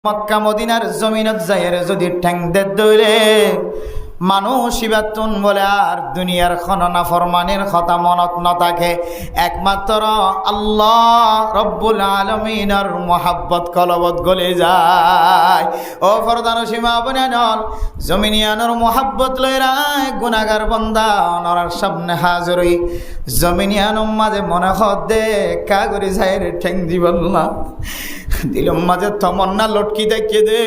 মক্কা মদিনার জমিনত যাইরে যদি ঠ্যাং দে দইলে মানুষ ইবাতুন বলে আর দুনিয়ার খননা ফরমানের কথা মনত ন থাকে। একমাত্র আল্লাহ রব্বুল আলমিনের মোহাব্বত কলবত গলে যায়। ও ফরদান সীমা বনানল জমিনিয়ানোর মোহাব্বত লইরায় গুনাগার বন্দা নরার সামনে হাজরই জমিনিয়ানোর মাঝে মনে হদে কাগরি যাইরে ঠ্যাং দিবল না দিলম মাঝে তমন্না লটকি দেখে দে।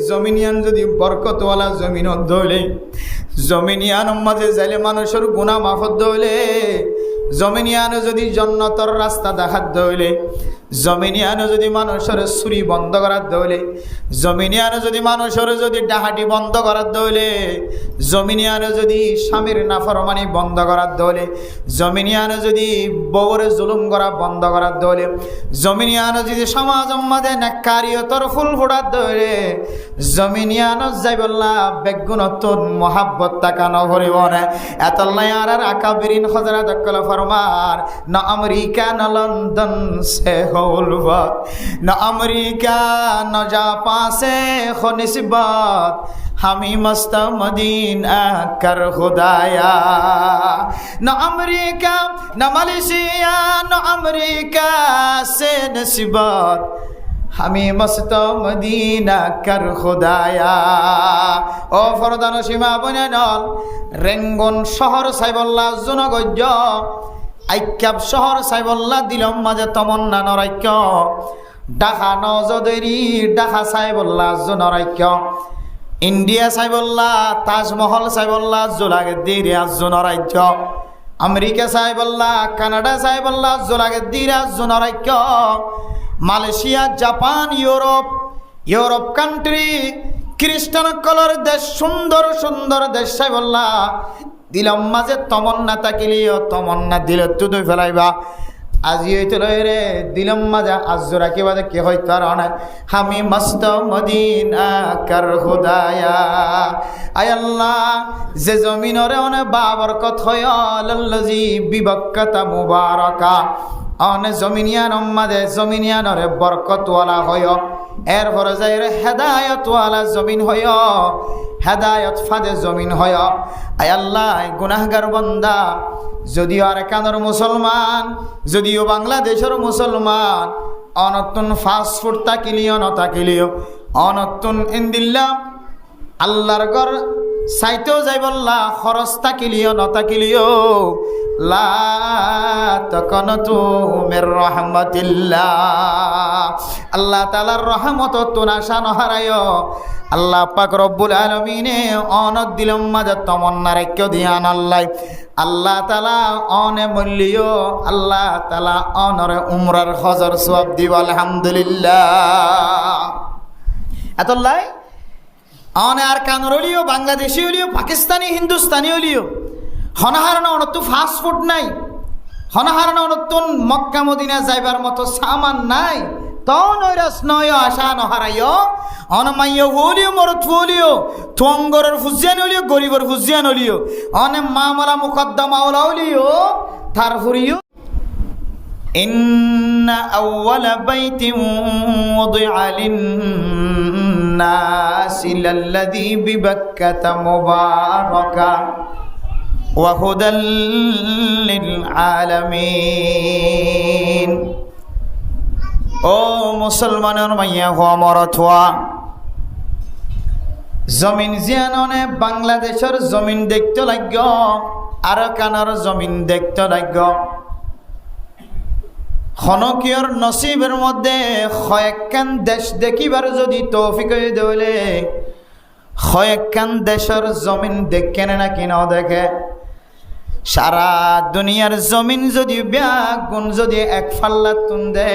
জমিনিয়ান যদি বরকতওয়ালা জমিনত দইলে জমিনিয়ান মাঝে যাইলে মানুষের গুনাহ মাফত দইলে জমিনিয়ান যদি জন্নতর রাস্তা দেখাত দইলে জমিনিয়ান যদি মানুষের চুরি বন্ধ করার দইলে জমিনিয়ান যদি মানুষের যদি ডাহাটি বন্ধ করার দইলে জমিনিয়ান যদি স্বামীর নাফরমানি বন্ধ করার দইলে জমিনিয়ান যদি বউরে জুলুম করা বন্ধ করার দইলে জমিনিয়ান যদি সমাজ মাঝে নেকারিয়তর ফুল ফোড়ার দইলে জমিনিয়ান যাইবল্লা বেগুনতুন মোহাব্বত তাকানো ভরিব না। এতলাই আর আকাবিরিন হযরত আকলা ফরমার না আমেরিকা না লন্ডন সে হলবত না আমেরিকা না জাপান সে हो निस्बत हमी मस्त मदीना कर खुदाया। न अमेरिका न मलेशिया न अमेरिका से निस्बत हमी मस्त मदीना कर खुदाया। ও ফরদান সীমা বনানল রেঙ্গন শহর সাইবল্লা জনগজ্য আইক্যাব শহর সাইবল্লা দিলম মাঝে তমন্না নরাক্য ঢাকা নজদেরি ঢাকা সাইবল্লা জনরাক্য ইন্ডিয়া সাইবল্লা তাজমহল সাইবল্লা জোলাগে দিরে জনরাজ্য আমেরিকা সাইবল্লা কানাডা সাইবল্লা জোলাগে দিরে জনরাক্য মালয়েশিয়া জাপান ইউরোপ কান্ট্রি খ্রিস্টান কলর দেশ সুন্দর সুন্দর দেশ সাইবল্লা দিলম মাঝে তমন্না তাকিলিও তমন্না দিলে তুই ফেলাইবা আজি হইতে রে দিলম মাঝে আজরা কি বাদে কে হইতো আর না আমি মস্ত মদিনা কর খুদায়া। আয় আল্লাহ যে জমিনরে অনে বাবরকত হয় আল্লাজি বিবক্কাতা মুবারাকা অনে জমিনিয়ান মাঝে জমিনিয়ানরে বরকতওয়ালা হয় এরপরে যাই হেদায়তওয়ালা জমিন হয় হেদায়ত ফাদে জমিন হয়। আয় আল্লাহ গুনাহগার বান্দা যদিও আর কানের মুসলমান যদিও বাংলাদেশের মুসলমান অনতুন ফাস্টফুড তাকিলিও নতাকিলিও অনতুন ইন্দিল্লা আল্লাহর ঘর সাইতেও যাই বললা খরচ তাকিলিও নতাকিলিও লা তাকানাতু মির রাহমাতিল্লাহ আল্লাহ তাআলার রহমত তুনাশা নহারায়। আল্লাহ পাক রব্বুল আলামিনে অনত দিলম মাঝে তমন্না রাখ্য দিয়ান আল্লাহ আল্লাহ তাআলা অনে মূল্য আল্লাহ তাআলা অনরে উমরার হজর সওয়াব দিব আলহামদুলিল্লাহ। এতলাই অনে আর কানর হলিও বাংলাদেশি হলিও পাকিস্তানি হিন্দুস্তানি হলিও হনহারণ অনতু ফাস্টফুড নাই হনহারণ অনতুন মক্কা মদিনা যাইবার মতো সামান নাই তনৈরাস নয় আশা নহারাইও অনমাইয় হলিও মরত হলিও থঙ্গরের ফুজিয়ান হলিও গরিবর ফুজিয়ান হলিও অনে মামলা মুকদ্দমা হলিও তারপরিও ইন্না আউওয়ালা বাইতিন ওয়াদিআ লিন-নাসি লাল্লাযী বিবাক্কাতা মুবারাকা ওয়া হুদাল লিল আলামিন। ও মুসলমানের মাইয়া হওয়া মরত হওয়া জমিন জিয়াননে বাংলাদেশের জমিন দেখতে লাগ্য আর কানার জমিন দেখতে লাগ্য খনকিয়র নসিবের মধ্যে কয়েকখান দেশ দেখিবার যদি তৌফিক দিলে কয়েকখান দেশের জমিন দেখেন না কিনা দেখে সারা দুনিয়ার জমিন যদি ব্যাগুন যদি এক ফাল্লা তুন দে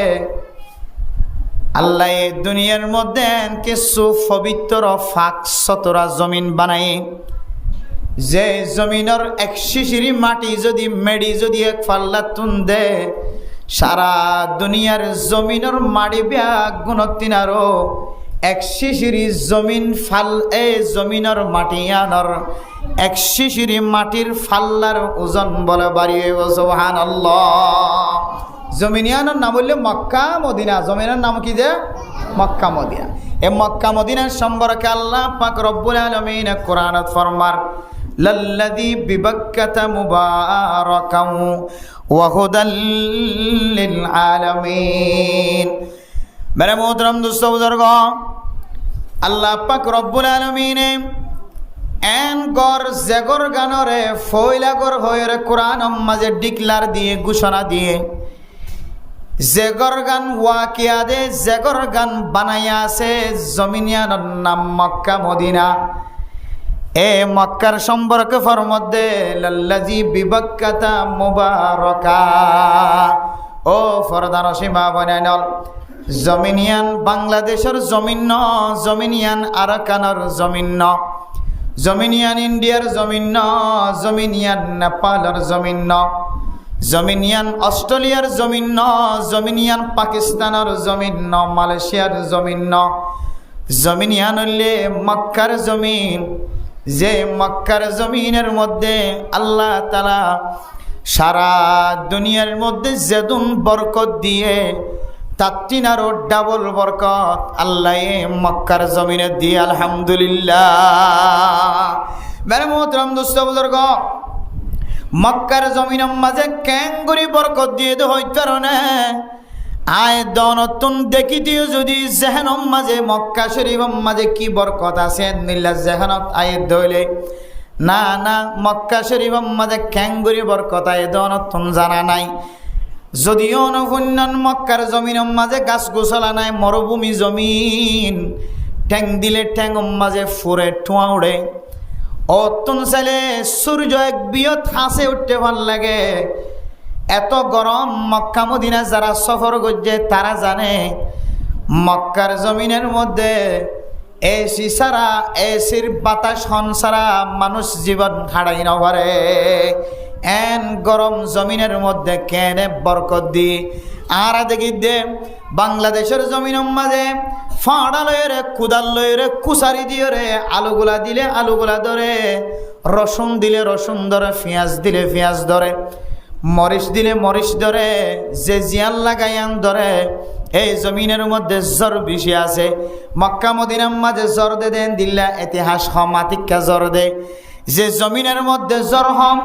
আল্লাহ দুনিয়ার মধ্যে কিছু পবিত্র ফাঁক সতরা জমিন বানাই যে জমিনের এক শিশিরি মাটি যদি মেডি যদি এক ফাল্লা তুন দে সারা দুনিয়ার জমিনের মাটি ব্যাগুণ তিনারও এক শিশিরি জমিন ফাল এ জমিনের মাটি আনর এক শিশিরি মাটির ফাল্লার ওজন বলে বাড়িয়ে সুবহানাল্লাহ। জমিনিয়ানোর নাম বললে মক্কা মদিনা, জমিনের নাম কি যে মক্কা মদিনা। এ মক্কা মদিনার সম্পর্কে আল্লাহ পাক রব্বুল আলামিন কোরআনত ফরমার লাল্লাযী বিবাক্কাতা মুবারাকান ওয়া হুদাল লিল আলামিন। মেরে মোহতরম দোস্ত বুজুর্গ, আল্লাহ পাক রব্বুল আলামিনে এন গর জেগর গানরে ফয়লাগর হয়রে কোরআন মাঝে ডিক্লার দিয়ে ঘোষণা দিয়ে জেগর গান ওয়াকিয়া দে জেগর গান বানাইয়া আছে জমিনিয়ার নাম মক্কা মদিনা। এ মক্কার সম্পর্কে ফরমধ্যে লাল্লাযী বিবাক্কাতা মুবারাকা। ও ফরদান সীমা বনাইনল জমিনিয়ান বাংলাদেশের জমিন ন, জমিনিয়ান আরাকানের জমিন ন, জমিনিয়ান ইন্ডিয়ার জমিন ন, জমিনিয়ান নেপালের জমিন ন, জমিনিয়ান অস্ট্রেলিয়ার জমিন ন, জমিনিয়ান পাকিস্তানের জমিন ন, মালয়েশিয়ার জমিন ন, জমিনিয়ান হইলে মক্কার জমিন। যে মক্কার জমিনের মধ্যে আল্লাহ তাআলা সারা দুনিয়ার মধ্যে যেদুন বরকত দিয়ে তাত্তিন আরো ডাবল বরকত আল্লাহ মক্কার জমিনে দিয়ে আলহামদুলিল্লাহ। মেরে মোহতরম দোস্ত বুজুর্গ, মক্কার জমিনের মাঝে ক্যাঙ্গুরি বরকত দিয়ে তো হইতে না আয় দনতুন দেখি দিও যদি জেহেনম মাঝে মক্কা শরীফম মাঝে কি বরকত আছে নিল্লা জেহেনত আয় দইলে না না মক্কা শরীফম মাঝে ক্যাঙ্গুরি বরকত আয় দনতুন জানা নাই। যদিও নফুন্নান মক্কার জমিনের মাঝে গাছ গোছলা নাই, মরুভূমি জমিন, ঠ্যাং দিলে ঠ্যাং মাঝে ফুরে ঠোঁয়া উড়ে। অতুন চাইলে সূর্য এক বিয়ত হাসে উঠতে ভাল লাগে। এত গরম মক্কা মদিনা যারা সফর করছে তারা জানে মক্কার জমিনের মধ্যে এসি ছাড়া, এসির বাতাস হন ছাড়া মানুষ জীবন খাড়াই না পারে। এন গরম জমিনের মধ্যে কেনে বরকত দি আর দেখি দে বাংলাদেশের জমিনের মাঝে ফাঁড়া লয়ে কুদাল লয়ে কুসারি দিয়ে রে আলুগুলা দিলে আলুগুলা ধরে, রসুন দিলে রসুন ধরে, পেঁয়াজ দিলে পেঁয়াজ ধরে, মরিচ দিলে মরিচ ধরে, যে জিয়ান লাগাইয়ান ধরে। এই জমিনের মধ্যে জ্বর বেশি আছে। মক্কা মদিনার মাঝে জ্বর দে দেন দিল্লা ইতিহাস হমাতিকা জ্বর দে। যে জমিনের মধ্যে জ্বর হম,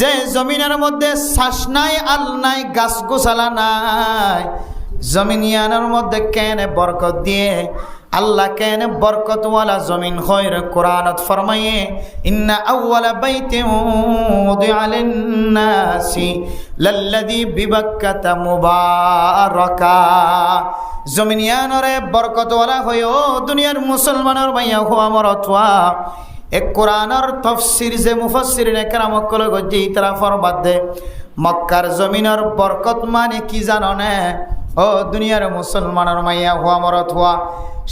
যে জমিনের মধ্যে শ্বাস নাই, আল নাই, গাছ গোছালা নাই, জমিনিয়ানের মধ্যে কেনে বরকত দিয়ে আল্লাহ কেনে বরকতওয়ালা জমিন হয়রে কোরআনত ফরমায়ে ইন্না আউওয়ালা বাইতিন উদিআ লিন-নাসি লাল্লাযী বিবাক্কাতা মুবারাকা। জমিনিয়ানরে বরকতওয়ালা হয়ো দুনিয়ার মুসলমানের মাইয়া হওয়া মরতওয়া। এক কোরআনের তফসির যে মুফাসসিরিনে কেরাম কল গজ্জি তারা ফরমাত দে মক্কার জমিনের বরকত মানে কি জানো না? ও দুনিয়ার মুসলমানের মাইয়া হওয়া মরত হওয়া।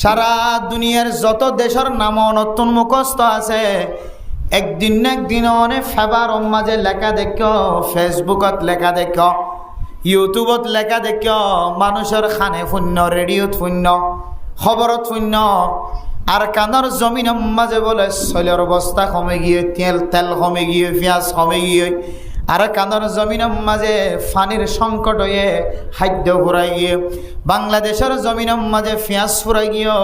সারা দুনিয়ার যত দেশের নাম নতুন মুখস্থ আছে, একদিন না একদিন অনেক ফেবার মাঝে লেখা দেখ, ফেসবুকত লেখা দেখ, ইউটিউবত লেখা দেখ, মানুষের খানে শূন্য, রেডিওত শূন্য, খবরত শূন্য। আর কানের জমিন মাঝে বলে শৈলের বস্তা কমে গিয়ে, তেল কমে গিয়ে, পেঁয়াজ কমে গিয়ে। আর কানের জমিন মাঝে ফানির সংকট হয়ে খাদ্য ফুরাই গিয়ে, বাংলাদেশের জমিন মাঝে পেঁয়াজ ফুরাই গিয়ে,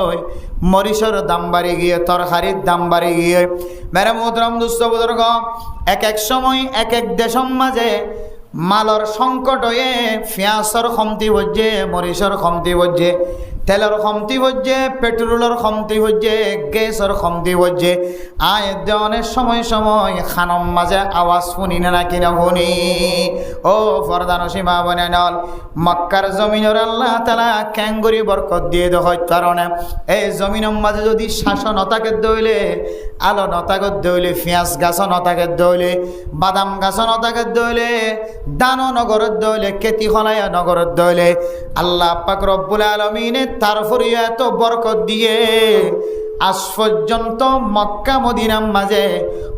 মরিচের দাম বাড়ি গিয়ে, তরকারির দাম বাড়ি গিয়ে। মেরে মোহতরম দুস্থ বুজুর্গ, এক এক সময় এক এক দেশের মাঝে মালর সংকট হয়ে পেঁয়াজের কমতি হচ্ছে, মরিচের কমতি হচ্ছে, তেলের কমতি হচ্ছে, পেট্রোলের কমতি হচ্ছে, গ্যাসের কমতি হচ্ছে। আয় অনেক সময় সময় খানম মাঝে আওয়াজ শুনি না কিনা শুনি। ও ফরদান সীমা বনে নল মক্কার জমিনের আল্লাহ তাআলা ক্যাঙ্গুরি বরকত দিয়ে দেয় কারণে এই জমিনের মাঝে যদি শাসন নতাকে দইলে, আলো নতাকে দইলে, পেঁয়াজ গাছ নতাকে দইলে, বাদাম গাছ নতাকে দইলে, দানো নগরের দইলে, কেতি খলাইয়া নগরের দইলে, আল্লাহ পাক রব্বুল আলামিনে তারপরে এত বরকত দিয়ে আজ পর্যন্ত মক্কা মদিনার মাঝে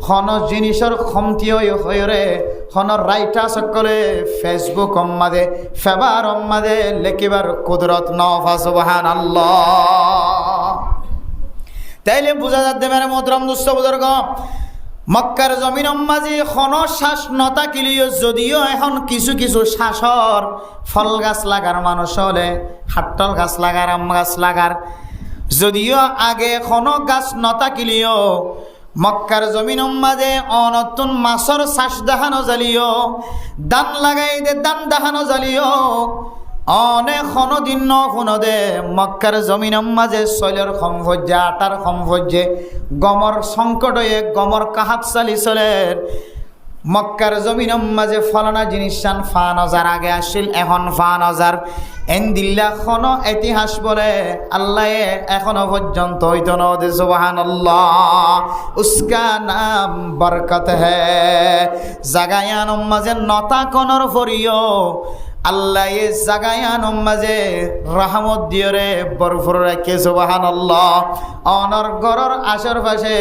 হন জিনিসের কমতি হয়ে রে হন রাইটা সকলে ফেসবুক মাঝে ফেবার মাঝে লেখিবার কুদরত নফা সুবহানাল্লাহ। তাইলে বোঝা যাচ্ছে মেরে মোহতরম দুস্থ বুজুর্গ, মক্কার জমিন মাঝে হন শ্বাস নতা কিলিও যদিও এখন কিছু কিছু শ্বাসর ফল গাছ লাগার মানুষ হলে, হাট্টল গাছ লাগার, আম গাছ লাগার, যদিও আগে কোনো গাছ নথাকিলিও মক্কার জমিনের মাঝে অনতুন মাছর চাষ দেখানো জালিও দান লাগাই দে দান দেখানো জালিও অনেক দিন নদে মক্কার জমিনের মাঝে শৈলের সম্ভজ্যে আটার সম্ভজ্যে গমর সংকট হয়ে গমর কাহাত চালি চলের মক্কার জমিনের মাঝে ফলানা জিনিস ফান হাজার আগে আসছিল এখন ফান হাজার এন্দিল্লা কোনো ইতিহাস বলে আল্লাহ এখনো পর্যন্ত হইতো নদে সুবহানাল্লাহ উসকা নাম বরকত হ্যায় জাগায়ানোর মাঝে নতা কনর ফরিও আল্লাহ এ জাগায়ানোর মাঝে রহমত দিয়ে রে বরফর রাখে সুবহানাল্লাহ অনর গরর আশেপাশে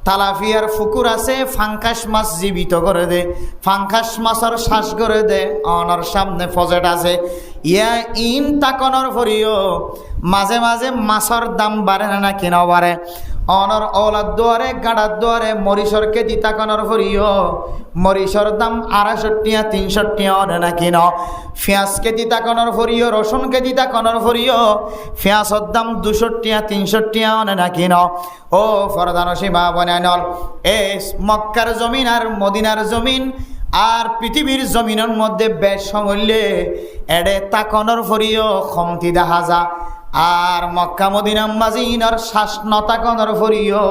তালাফিয়ার ফুকুর আছে ফাঙ্কাস মাছ জীবিত করে দে ফাঙ্কাস মাছের শ্বাস করে দে অনর সামনে ফজেট আছে ইয়া ইন তাকনর ফরিও মাঝে মাঝে মাছের দাম বাড়ে না কিনা বাড়ে অনর ওলার দুয়ারে গাড়ার দুয়ারে মরিচর কেজি তাকনর ফরিও মরিচর দাম 250 টাকা 300 টাকা অনে না কিনা পেঁয়াজ কেজি তাকনর ফরিও রসুন কেজি তাকনর ফরিও পেঁয়াজের দাম 200 টাকা 300 টাকা অনে না কিনা ও ফরদানো সীমা বনানল এ মক্কার জমিন আর মদিনার জমিন আর পৃথিবীর জমিনের মধ্যে বেশ সমূল্যে এডে তাকনর ফরিও কমতি দেখা যা আর মক্কা মদিনা মাজিনার শ্বাস নতাকনর ফরিও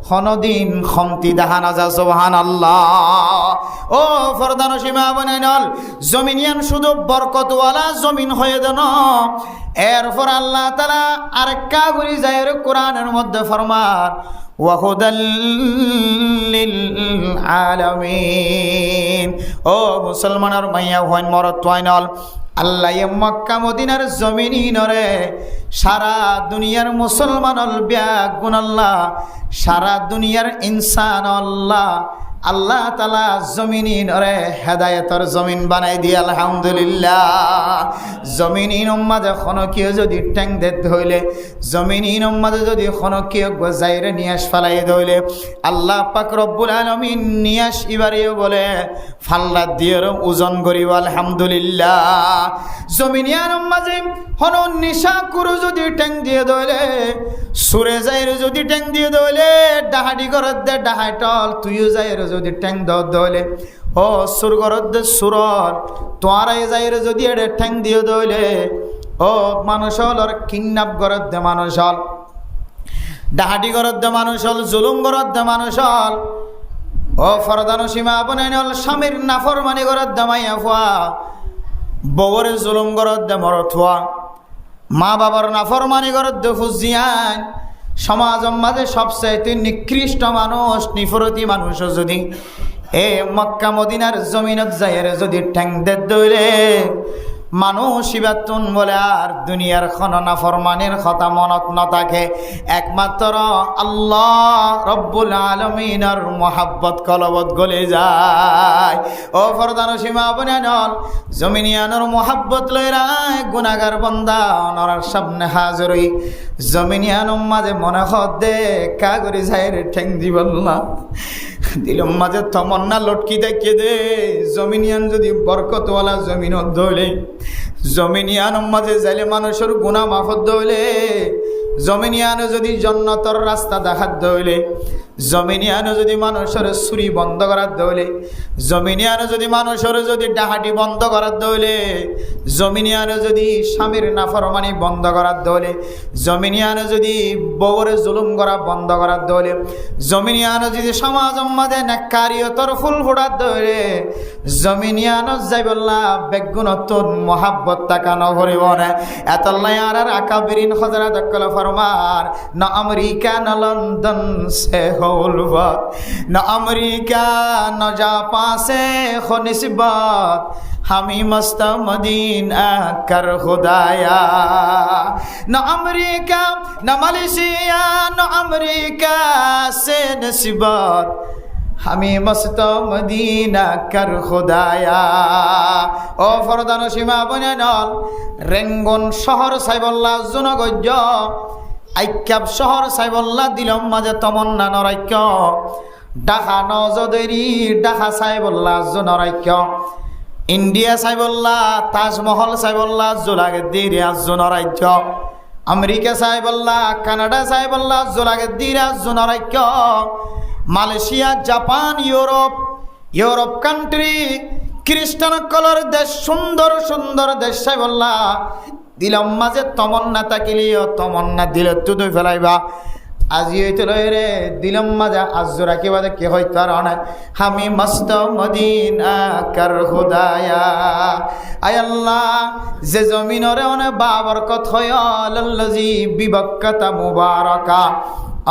হনদিন কমতি দেখা না যা সুবহানাল্লাহ ও ফরদানো সীমা বনাইনল জমিনিয়ান শুধু বরকতওয়ালা জমিন হয়ে দেন এরপর আল্লাহ তাআলা আরেকটা গুরি যায় কোরআনের মধ্যে ফরমান ওয়াহুদাল লিল আলামিন ও মুসলমানের মাইয়া হইন মরত তোয়াইনল আল্লাহ মক্কা মদিনার জমিনিনরে সারা দুনিয়ার মুসলমানল ব্যাগুন আল্লাহ সারা দুনিয়ার ইনসান আল্লাহ আল্লাহ তাআলা জমিনিনরে হেদায়েতর জমিন বানাই দিয়ে আলহামদুলিল্লাহ জমিনিন মাঝে কোনো কেউ যদি ট্যাং দে ধইলে জমিনিন মাঝে যদি কোনো কেউ গজাইরে নিয়াস ফালাই ধইলে আল্লাহ পাক রব্বুল আলামিন নিয়াস ইবারেও বলে ফাল্লা দিয়ে ওজন করিব আলহামদুলিল্লাহ জমিনিয়ান মাঝে কোনো নিশা কুরু যদি ট্যাং দিয়ে ধইলে সুরে যাইরে যদি ট্যাং দিয়ে ধইলে ডাহাডি করত দে ডাহাইটল তুইও যাইরে যদি ট্যাং দলে ও সুর করত দে সুরর তোয়ারাই যাইরে যদি এডে ট্যাং দিয়ে দইলে ও মানুষ হল আর কিডন্যাপ করত দে মানুষ হল ডাহাডি করত দে মানুষ হল জুলুম করত দে মানুষ হল ও ফরদানো সীমা বনাইনল স্বামীর নাফরমানি করত দে মাইয়া ফুয়া বউরে জুলুম করত দে মরথুয়া মা বাবার নাফরমানি করত দে ফুজিয়ান সমাজের মাঝে সবচেয়ে নিকৃষ্ট মানুষ নিফরতি মানুষ যদি এ মক্কা মদিনার জমিনত যাইরে যদি ঠ্যাং দে দইলে মানুষ ইবাতুন বলে আর দুনিয়ার খননা ফরমানের কথা মনত নথাকে একমাত্র আল্লাহ রব্বুল আলামিনের মহাব্বত কলবত গলে যায় ও ফরদানো সীমা বনানল জমিনিয়ানোর মহাব্বত লইরায় গুনাহগার বান্দা ওনার সামনে হাজরই জমিনিয়ানোর মাঝে মনে হদে কাগরি যাইরে ঠ্যাং দিবল না দিলম মাঝে তমন্না লটকি দেখিয়ে দে জমিনিয়ান যদি বরকতওয়ালা জমিনত ধইলে জমিনিয়ান মাঝে যাইলে মানুষের গুনাহ মাফত ধইলে জমিনিয়ানো যদি জন্নতর রাস্তা দেখাত ধইলে জমিনিয়ানো যদি মানুষের চুরি বন্ধ করার দইলে জমিনিয়ানো যদি মানুষের যদি ডাহাটি বন্ধ করার দইলে জমিনিয়ানো যদি স্বামীর নাফরমানি বন্ধ করার দইলে জমিনিয়ানো যদি বউরে জুলুম করা বন্ধ করার দইলে জমিনিয়ানো যদি সমাজ মাঝে নেকারিয়তর ফুল ফোটার দইলে জমিনিয়ানো যাইবল্লা বেগুনতন মহাব্বত তাকানো করিব না এতলাই আর আকাবিরিন হযরত আকল ফরমার না আমেরিকা না লন্ডন সে উলফত না আমেরিকা না জাপান সে খো নিসবত হামি মস্ত মদিনা কর খুদায়া না আমেরিকা না মালয়েশিয়া না আমেরিকা সে নিসবত হামি মস্ত মদিনা কর খুদায়া ও ফরদানো সীমা বনানল রেঙ্গন শহর সাইবল্লাহ জনগজ্য আইক্যাব শহর সাইবল্লাহ দিলম মাঝে তমন্না নরাক্য ঢাকা নজদেরি ঢাকা সাইবল্লাহ জনরাক্য ইন্ডিয়া সাইবল্লাহ তাজমহল সাইবল্লাহ জোলাগেদ্দির নরাক্য আমেরিকা চাই বললা, কানাডা চাই বললা, জোলাগে দিরা জোনারাক্য, মালয়েশিয়া, জাপান, ইউরোপ কান্ট্রি, খ্রিস্টান কলর দেশ, সুন্দর সুন্দর দেশ চাই বললা, দিলম মাঝে তমন্না তাকিলিও, তমন্না দিলে তুই ফেলাইবা। আজি হইতে রে দিলম মাঝে আজরা কি বাদে কে হইতো আর অনেক আমি মস্ত মদিনা কর খুদায়া। আয় আল্লাহ, যে জমিনরে অনেক বাবরকত হয় লল্লজি বিবক্কতা মুবারকা,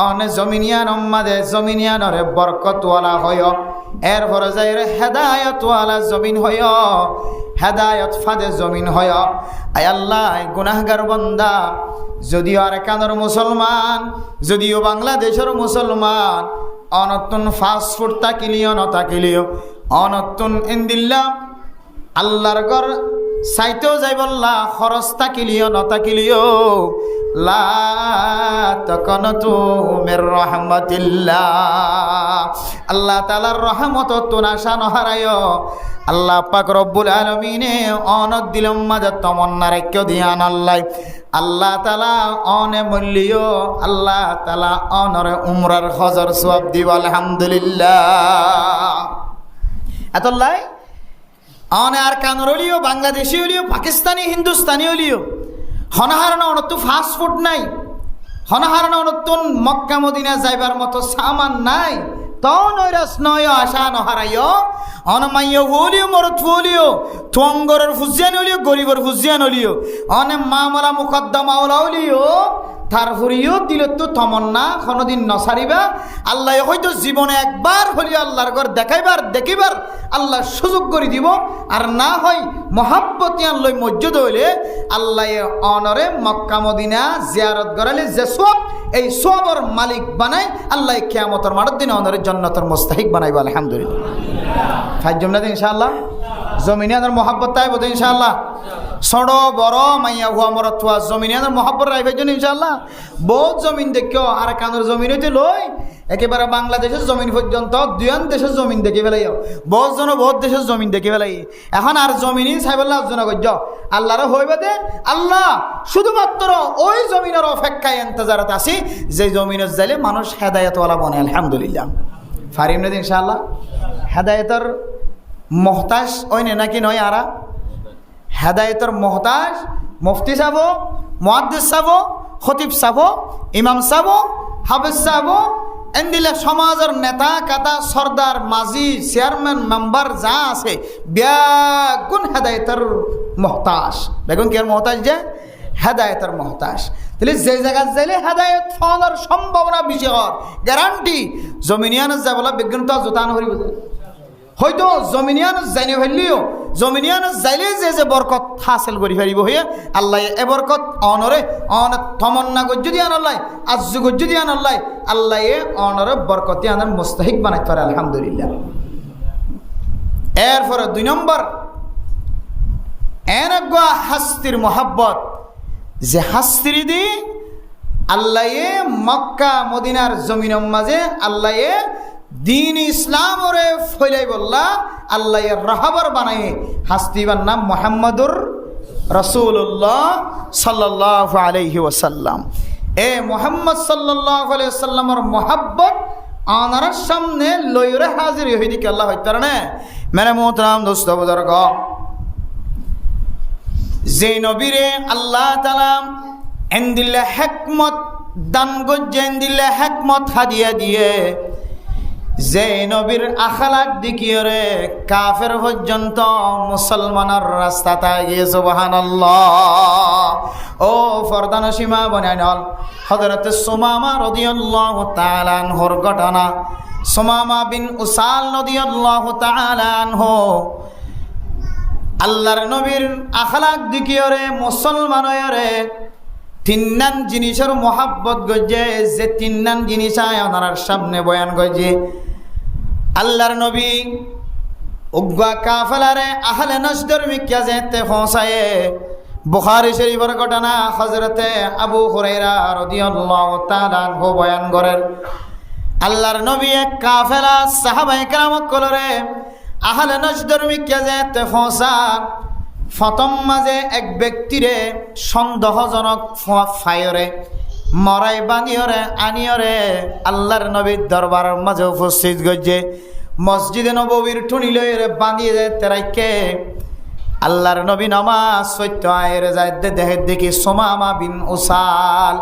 অনে জমিনিয়ান মাঝে জমিনিয়ানরে বরকতওয়ালা হয়, এরপরে যাই রে হেদায়তওয়ালা জমিন হয়, হেদায়ত ফাদে জমিন হয়। আয় আল্লাহ, গুনাহগার বান্দা যদিও আর কানের মুসলমান, যদিও বাংলাদেশের মুসলমান, অনতুন ফাস্টফুড তাকিলিও নতাকিলিও, অনতুন ইন্দিল্লা আল্লাহর ঘর সাইতেও যাই বললা, খরচ তাকিলিও নতাকিলিও, লা তাকানাতু মির রাহমাতিল্লাহ, আল্লাহ তাআলার রহমত তুনাশা নহারায়। আল্লাহ পাক রব্বুল আলামিনে অনত দিলম মাঝে তমন্না রেখে দিয়ান আল্লাহ। আল্লাহ তাআলা অনে মূল্য, আল্লাহ তাআলা অনরে উমরার হজর সওয়াব দিব আলহামদুলিল্লাহ। এতলাই অনে আর কানর হলিও, বাংলাদেশি হলিও, পাকিস্তানি, হিন্দুস্তানি হলিও, হনাহারণ অনত্তু ফাস্টফুড নাই, হনাহারণ অনত্তুন মক্কা মদিনা যাইবার মতো সামান নাই, তনৈরাস নয় আশা নহারাইও, অনমাইয় হলিও, মরত হলিও, তুঙ্গরের ফুজিয়ান হলিও, গরিবর ফুজিয়ান হলিও, অনে মামলা মুকদ্দমা হলিও, তারপরেও দিল তো তমন্না কোনোদিন নসারিবা। আল্লাহ হয়তো জীবনে একবার হলিও আল্লাহর ঘর দেখিবার আল্লাহ সুযোগ করে দিব। আর না হয় মহাব্বতিয়ান লই মসজিদ হইলে আল্লাহ অনরে মক্কা মদিনা জিয়ারত করালে যে সব, এই সবর মালিক বানাই আল্লাহ কিয়ামতের মাঠের দিন অনরে জান্নাতের মুস্তাহিক বানাইব আলহামদুলিল্লাহ। ফাইজম না ইনশাআল্লাহ, জমিনিয়ানের মহাব্বত তাই বোধ ইনশাআল্লাহ। ছোট বড় মাইয়া হুয়া মরত হুয়া জমিনিয়ানের মহাব্বত রাইবার জন্য ইনশাআল্লাহ। বহুত জমিন দেখিও আর কানোর জমিন হইতে লই একেবারে বাংলাদেশের জমিন পর্যন্ত দুয়ান দেশের জমিন দেখি ফেলাইও, বহুত জন বহুত দেশের জমিন দেখি ফেলাই। এখন আর জমিনই সাইবল্লাহ অর্জনা করছ আল্লাহর হইবে দে। আল্লাহ শুধুমাত্র ওই জমিনের অপেক্ষায় ইন্তজারত আছি যে জমিনের যাইলে মানুষ হেদায়েতওয়ালা বনে আলহামদুলিল্লাহ। ফারিম না ইনশাআল্লাহ। হেদায়েতের মহতাজ ওই নাকি নয়, আরা হেদায়েতের মহতাজ মুফতি সাহেব, মুহাদ্দিস সাহেব, খতিব সাহেব, ইমাম সাহেব, হাফেজ সাহেব, এন্দিলে সমাজের নেতা কাতা সর্দার মাঝি চেয়ারম্যান মেম্বার যা আছে বেগুন হেদায়েতের মহতাজ। বেগুন কেয়ার মহতাজ যে হেদায়েতের মহতাজ। তাহলে যে জায়গা যাইলে হেদায়েত পাওয়ার সম্ভাবনা বেশি হওয়ার গ্যারান্টি। জমিনিয়ান যাবলা বিজ্ঞান তো জোতান হরিব হয়তো জমিনিয়ান যাইনে ফেললিও, জমিনিয়ান যাইলে যে বরকত হাসিল করি ফেরিব হইয়া আল্লাহ এ বরকত অনরে অন তমন্না গজ্জুদি আনাল্লাহ আজ্জু গজ্জুদি আনাল্লাহ আল্লাহ এ অনরে বরকতি আনার মুস্তাহিক বানাইতে পারে আলহামদুলিল্লাহ। এরপরে 2 নম্বর এনগা হাস্তির মহাব্বত, যে হাস্তির দি আল্লাহ এ মক্কা মদিনার জমিনের মাঝে আল্লাহ এ দিন ইসলাম ওরে ফইলাই বললা আল্লাহ রাহাবার বানাই হাস্তিবার নাম মুহাম্মাদুর রাসূলুল্লাহ সাল্লাল্লাহু আলাইহি ওয়াসাল্লাম। এ মুহাম্মদ সাল্লাল্লাহু আলাইহি ওয়াসাল্লামের মহব্বত আনার সামনে লইরে হাজির হই দিকে আল্লাহ হইতার না। মেরে মোহতারাম দোস্ত বুজুর্গ, যে নবীরে আল্লাহ তাআলা এন্দিল্লা হিকমত দান গজ্জে এন্দিল্লা হিকমত হাদিয়া দিয়ে, যে নবীর আখলাক দেখিয়ে কাফের পর্যন্ত মুসলমানের রাস্তা তাগিয়ে সুবহানাল্লাহ। ও ফরদান সীমা বনাইল হযরত সুমামা রাদিয়াল্লাহু তাআলা আনহুর ঘটনা। সুমামা বিন উসাল রাদিয়াল্লাহু তাআলা আনহু আল্লাহর নবীর আখলাক দেখিয়ে মুসলমানরে 3 জিনিসের মহাব্বত গজে, যে 3 জিনিস আয় ওনার সামনে বয়ান গজে। আল্লাহর নবী উগ্গা কাফেলারে আহলে নজদর মিক্কা যেতে পৌঁছায়ে। বুখারী শরীফের ঘটনা হযরতে আবু হুরায়রা রাদিয়াল্লাহু তাআলা আনহু বয়ান করেন। আল্লাহর নবী এক কাফেলা সাহাবায়ে কেরাম কলরে আহলে নজদর মিক্কা যেতে পৌঁছা। প্রথম মাঝে এক ব্যক্তিরে সন্দেহজনক ফায়রে মরাই বানিয়রে আনিয়রে আল্লাহর নবীর দরবারের মাঝে উপস্থিত গজে মসজিদে নববীর টুনি লইরে বাঁধিয়ে দেয় তেরাইকে আল্লাহর নবী নামাজ সত্য আয়ের যায় দেহে দেখি সুমামা বিন উসাল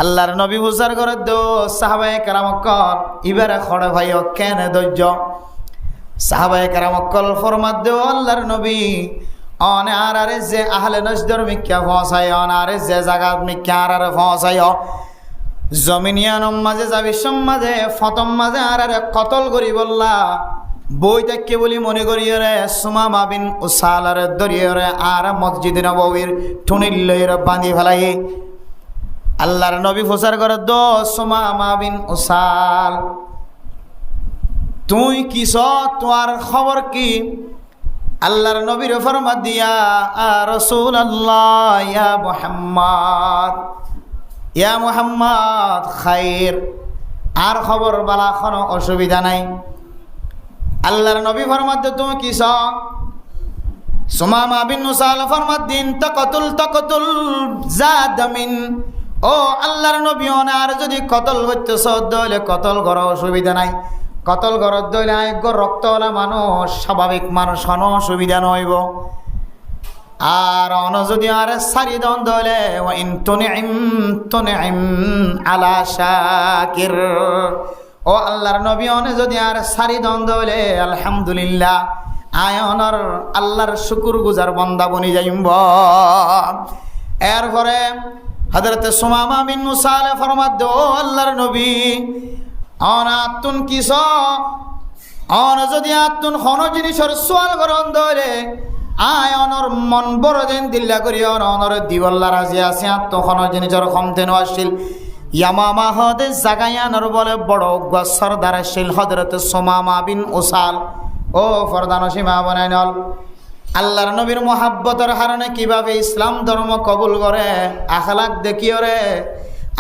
আল্লাহর নবী উজার করে দো সাহাবায়ে কেরামকল ইবারে খড়ে ভাই কেন ধৈর্য সাহাবায়ে কেরামকল ফরমাত দেও আল্লাহর নবী অনে আরে যে আহলে নজদর মিক্কা পৌঁছায় অনারে যে জায়গাত মিক্কা আরে পৌঁছায় জমিনিয়ানম মাঝে যাবি সমাজে ফতম মাঝে আরে কতল করি বললা বই দেখকে বলি মনে করি রে সুমামা বিন উসালার দরিয়ে রে আর মসজিদে নববীর টুনির লইরে বাঁধি ফেলাই আল্লাহর নবী প্রচার করে দো সুমামা বিন উসাল তুই কিস তোমার খবর কি আল্লাহর নবীর ফরমাত দিয়া রাসূলুল্লাহ ইয়া মুহাম্মদ খাইর আর খবর বালা কোনো অসুবিধা নাই আল্লাহর নবী ফরমাত তুমি কিস সুমামা বিন উসাল ফরমাত দিন তাকতুল জাদামিন ও আল্লাহর নবী ওনার যদি কতল হইতেছ দইলে কতল করা অসুবিধা নাই কতল ঘরত দইলে আয়োগ্য রক্তওয়ালা মানুষ স্বাভাবিক মানুষ কোনো অসুবিধা নইব আর অন যদি আর সারি দন দইলে তুনিম আলা শাকির ও আল্লাহর নবী অনে যদি আর সারি দন দইলে আলহামদুলিল্লাহ আয়নর আল্লাহর শুকুর গুজার বান্দা বনি যাইব এরপরে হযরতে সুমামা বিন উসাল ফরমাত দো আল্লাহর নবী অনাতুন কিস অন যদি আতুন হন জিনিসের সোয়াল করন দইলে আয় অনর মন বড় দিন দিল্লা করি অনর দিবল্লা রাজি আছে আত্ম হন জিনিসের ক্ষমতেন আসিল ইয়ামামা হদে জাগায়ানর বলে বড় সরদার আসিল হযরতে সুমামা বিন উসাল ও ফরদান সীমা বানাই নল আল্লাহর নবীর মোহাব্বতের হারণে কিভাবে ইসলাম ধর্ম কবুল করে আখলাক দেখিও রে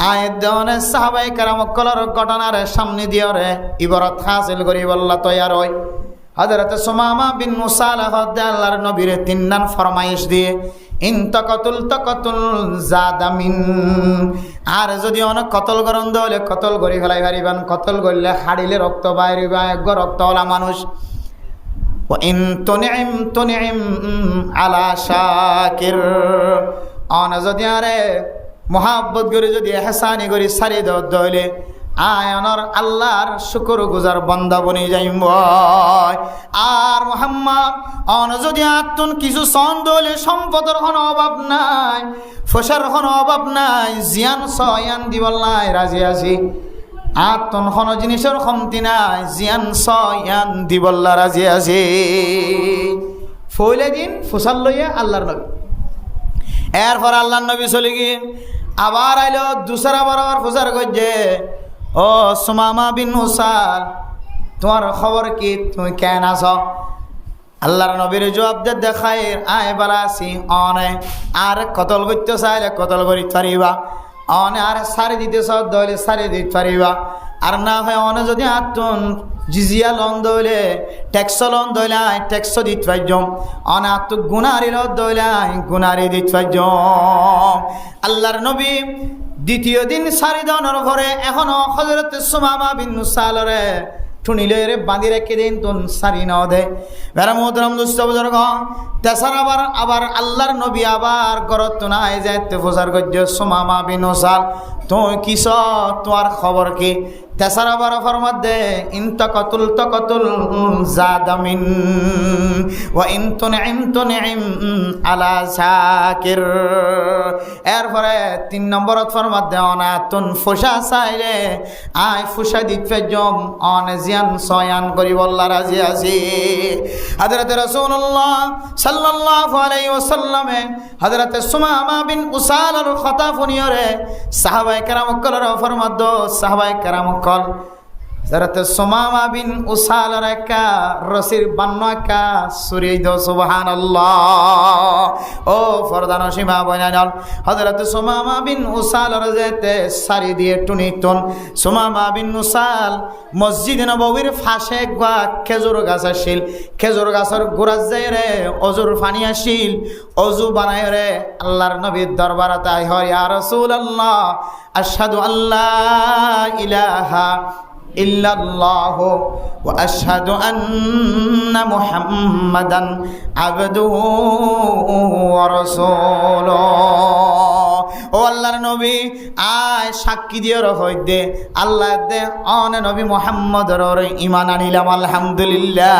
আয়াত দেওয়ানে সাহাবায়ে কেরামকলের ঘটনার সামনে দিও রে ইবারত হাসিল করি বল্লা তৈয়ার হয় হযরত সুমামা বিন উসাল হদে আল্লাহর নবীর তিন নান ফরমাইশ দিয়ে ইন তাকতুল জাদামিন আর যদি অনেক কতল গরম দলে কতল করি ফেলাই পারিবান কতল করলে হাড়িলে রক্ত বাইরিবা এক রক্তওয়ালা মানুষ ইন তুনিম আলা শাকির অন যদি আরে মোহাব্বত করে যদি এহসানি করে সারি দইলে আয়নর আল্লাহর শুকর গুজার বান্দা বনি যাইব আর মুহাম্মদ অন যদি আতুন কিছু সন দইলে সম্পদের কোনো অভাব নাই ফসার কোনো অভাব নাই জিয়ান সয়ান দিবল্লাই রাজি আছি আতুন কোনো জিনিসের কমতি নাই জিয়ান সয়ান দিবল্লা রাজি আছি ফইলে দিন ফসাল লইয়া আল্লাহর নবী এরপর আল্লাহর নবী চলে গিয়ে আবার আইলো দুসরা বরাবর প্রচার করছে ও সুমামা বিন উসাল তোমার খবর কি তুমি কেন আছ আল্লাহর নবীর জবাব দে দেখাই আয় বালা আছি অনে আর কতল করতে চাইলে কতল করি পারিবা অনে আর সারি দিতে সব দইলে সারি দিতে পারিবা আর না হয় অনে যদি আতুন জিজিয়া লন দইলে ট্যাক্স লন দইলে ট্যাক্স দিতে পারজম অনে আতু গুনারি লন দইলে গুনারি দিতে পারজম আল্লাহর নবী দ্বিতীয় দিন সারি দনের পরে এখনো হযরত সুমামা বিন উসালরে টুনিলে রে বাঁধি রেখে দিন তুন সারি ন দে বেড়া মোহতরম দুষ্ট বুজুর্গ তেসার আবার আল্লাহর নবী আবার গরত নাই যাইতে প্রচার করছে সুমামা বিন উসাল তুই কিস তোমার খবর কি তেসার আবার ফরমাত দে ইন তাকতুল জাদামিন ওয়া ইন তুনিম আলা শাকির এরপরে 3 নম্বরত ফরমাত দে অনা তুন ফুসা চাইলে আই ফুসা দিতে জম অনে জিয়ান সয়ান করি বল্লা রাজি আছি হযরত রাসূলুল্লাহ সাল্লাল্লাহু আলাইহি ওয়াসাল্লামে হযরত সুমামা বিন উসালের কথা শুনিয়রে সাহাবায়ে কেরামকলের ফরমাত দো সাহাবায়ে কেরামকল হযরত সুমামা বিন উসালার একটা রসির বান্নাকা সুরিদ সুবহানাল্লাহ। ও ফরদান সীমা বনাল হযরত সুমামা বিন উসালার যেতে সারি দিয়ে টুনিতন। সুমামা বিন উসাল মসজিদ নববীর ফাঁসে গা খেজুর গাছ আসিল, খেজুর গাছের গোড়া যায় রে অজুর পানি আসিল, অজু বানায় রে আল্লাহর নবীর দরবারে তাই হয় ইয়া রাসূলুল্লাহ আশহাদু আল্লা ইলাহা ইল্লাল্লাহু ওয়া আশহাদু আন্না মুহাম্মাদান আবদুহু ওয়া রাসূলুহু। ও আল্লাহর নবী আয় সাক্ষী দিয়ে রহই দে আল্লাহ দে অনে নবী মুহাম্মদের ঈমান আনিলাম আলহামদুলিল্লাহ।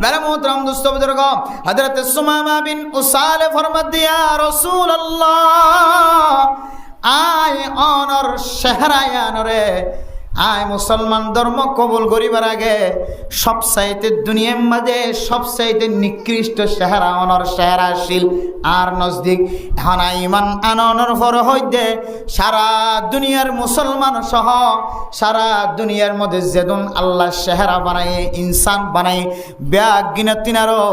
মেরে মোহতরম দোস্ত বুজুর্গ, হযরত সুমামা বিন উসাল ফরমাত দিয়া রাসূলুল্লাহ আয় অনর শেহরায়ানরে আয় মুসলমান ধর্ম কবুল করিবার আগে সবচাইতে দুনিয়ার মাঝে সবচাইতে নিকৃষ্ট চেহারা অনর চেহারা আসিল আর নজদিক এখন ইমান আননের পর হইতে সারা দুনিয়ার মুসলমান সহ সারা দুনিয়ার মধ্যে যেদিন আল্লাহ চেহারা বানায় ইনসান বানায় ব্যাগ গিনতিনারও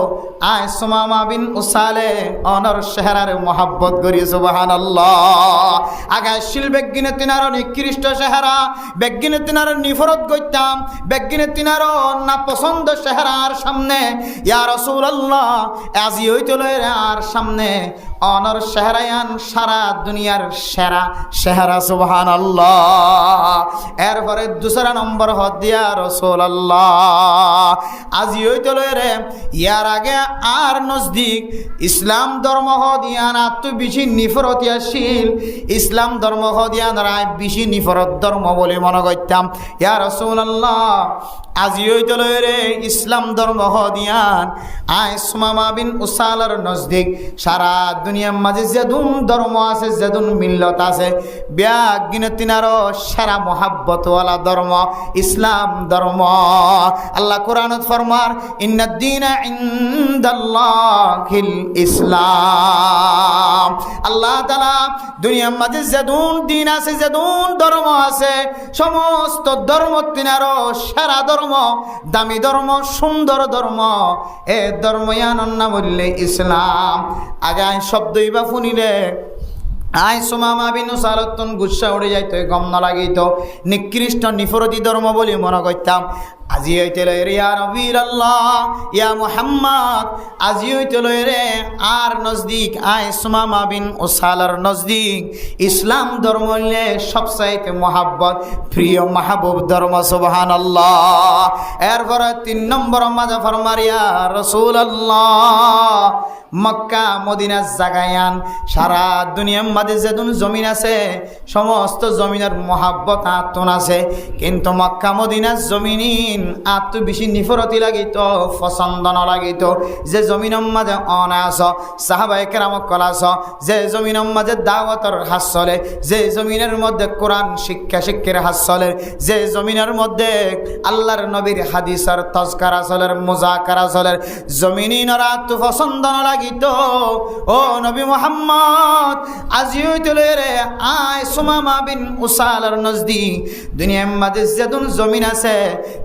আয় সুমামা বিন উসালে অনর চেহারার মহাব্বত করি সুবহানাল্লাহ। আগে শিল ব্যাগ গিনতিনারও নিকৃষ্ট চেহারা ব্যাগ তিনার নিফরত করতাম বেগিনে তিনারও না পছন্দ চেহারার সামনে ইয়া রাসূলুল্লাহ আজি হইতল আর সামনে অনর চেহারায়ান সারা দুনিয়ার সেরা চেহারা সুবহানাল্লাহ। এরপরে দুসরা নম্বর হদ দিয়া রাসূলুল্লাহ আজি হইতল রে ইয়ার আগে আর নজদিক ইসলাম ধর্ম হদিয়ান আত্ম বেশি নিফরত আসিল ইসলাম ধর্ম হদিয়ান রায় বেশি নিফরত ধর্ম বলে মনে করতাম ইয়া রাসূলুল্লাহ আজি হইতল রে ইসলাম ধর্ম হদিয়ান আয় সুমামা বিন উসালার নজদিক সারা দুনিয়ার মাঝে যেদুন ধর্ম আছে যেদুন মিল্লত আছে ব্যাগ গিনতিনারও সারা মহাব্বতওয়ালা ধর্ম ইসলাম ধর্ম। আল্লাহ কোরআনত ফরমার ইন্নাদ দীনা ইনদাল্লাহিল ইসলাম। আল্লাহ তাআলা দুনিয়ার মাঝে যেদুন দিন আছে যেদুন ধর্ম আছে সমস্ত ধর্ম তিনারও সেরা ধর্ম দামি ধর্ম সুন্দর ধর্ম এ ধর্ময়ানন নাম বললে ইসলাম। আগে শব্দই বা শুনিলে আয় সুমামা বিন উসালতন গুসা উড়ে যাইতো গম না লাগিত নিকৃষ্ট নিফরতি ধর্ম বলে মনে করতাম। আজি হইতেল রে ইয়া নবীল্লাহ ইয়া মুহাম্মদ আজি হইতেল রে আর নজদিক আয় সুমামা বিন উসালার নজদিক ইসলাম ধর্ম হইলে সবচাইতে মহাব্বত প্রিয় মাহবুব ধর্ম সুবহানাল্লাহ। এরপরে 3 নম্বর মাঝে ফরমার ইয়া রাসূলুল্লাহ মক্কা মদিনা জাগায়ান সারা দুনিয়ার মাঝে যেদিন জমিন আছে সমস্ত জমিনের মহাব্বত আত্মন আছে কিন্তু মক্কা মদিনার জমিন আত্ম বেশি নিফরতি লাগিত পছন্দ ন লাগিত যে জমিনের মাঝে অনাস সাহাবায়ে কেরামক কলাস যে জমিনের মাঝে দাওয়াতের হাত চলে যে জমিনের মধ্যে কোরআন শিক্ষার হাত চলে যে জমিনের মধ্যে আল্লাহর নবীর হাদিসের তজকারা চলের মুজাকারা চলের জমিনিনরা আত্ম পছন্দ ন লাগিত ও নবী মুহাম্মদ আজি হইতল রে আয় সুমামা বিন উসালার নজদিক দুনিয়ার মাঝে যেদিন জমিন আছে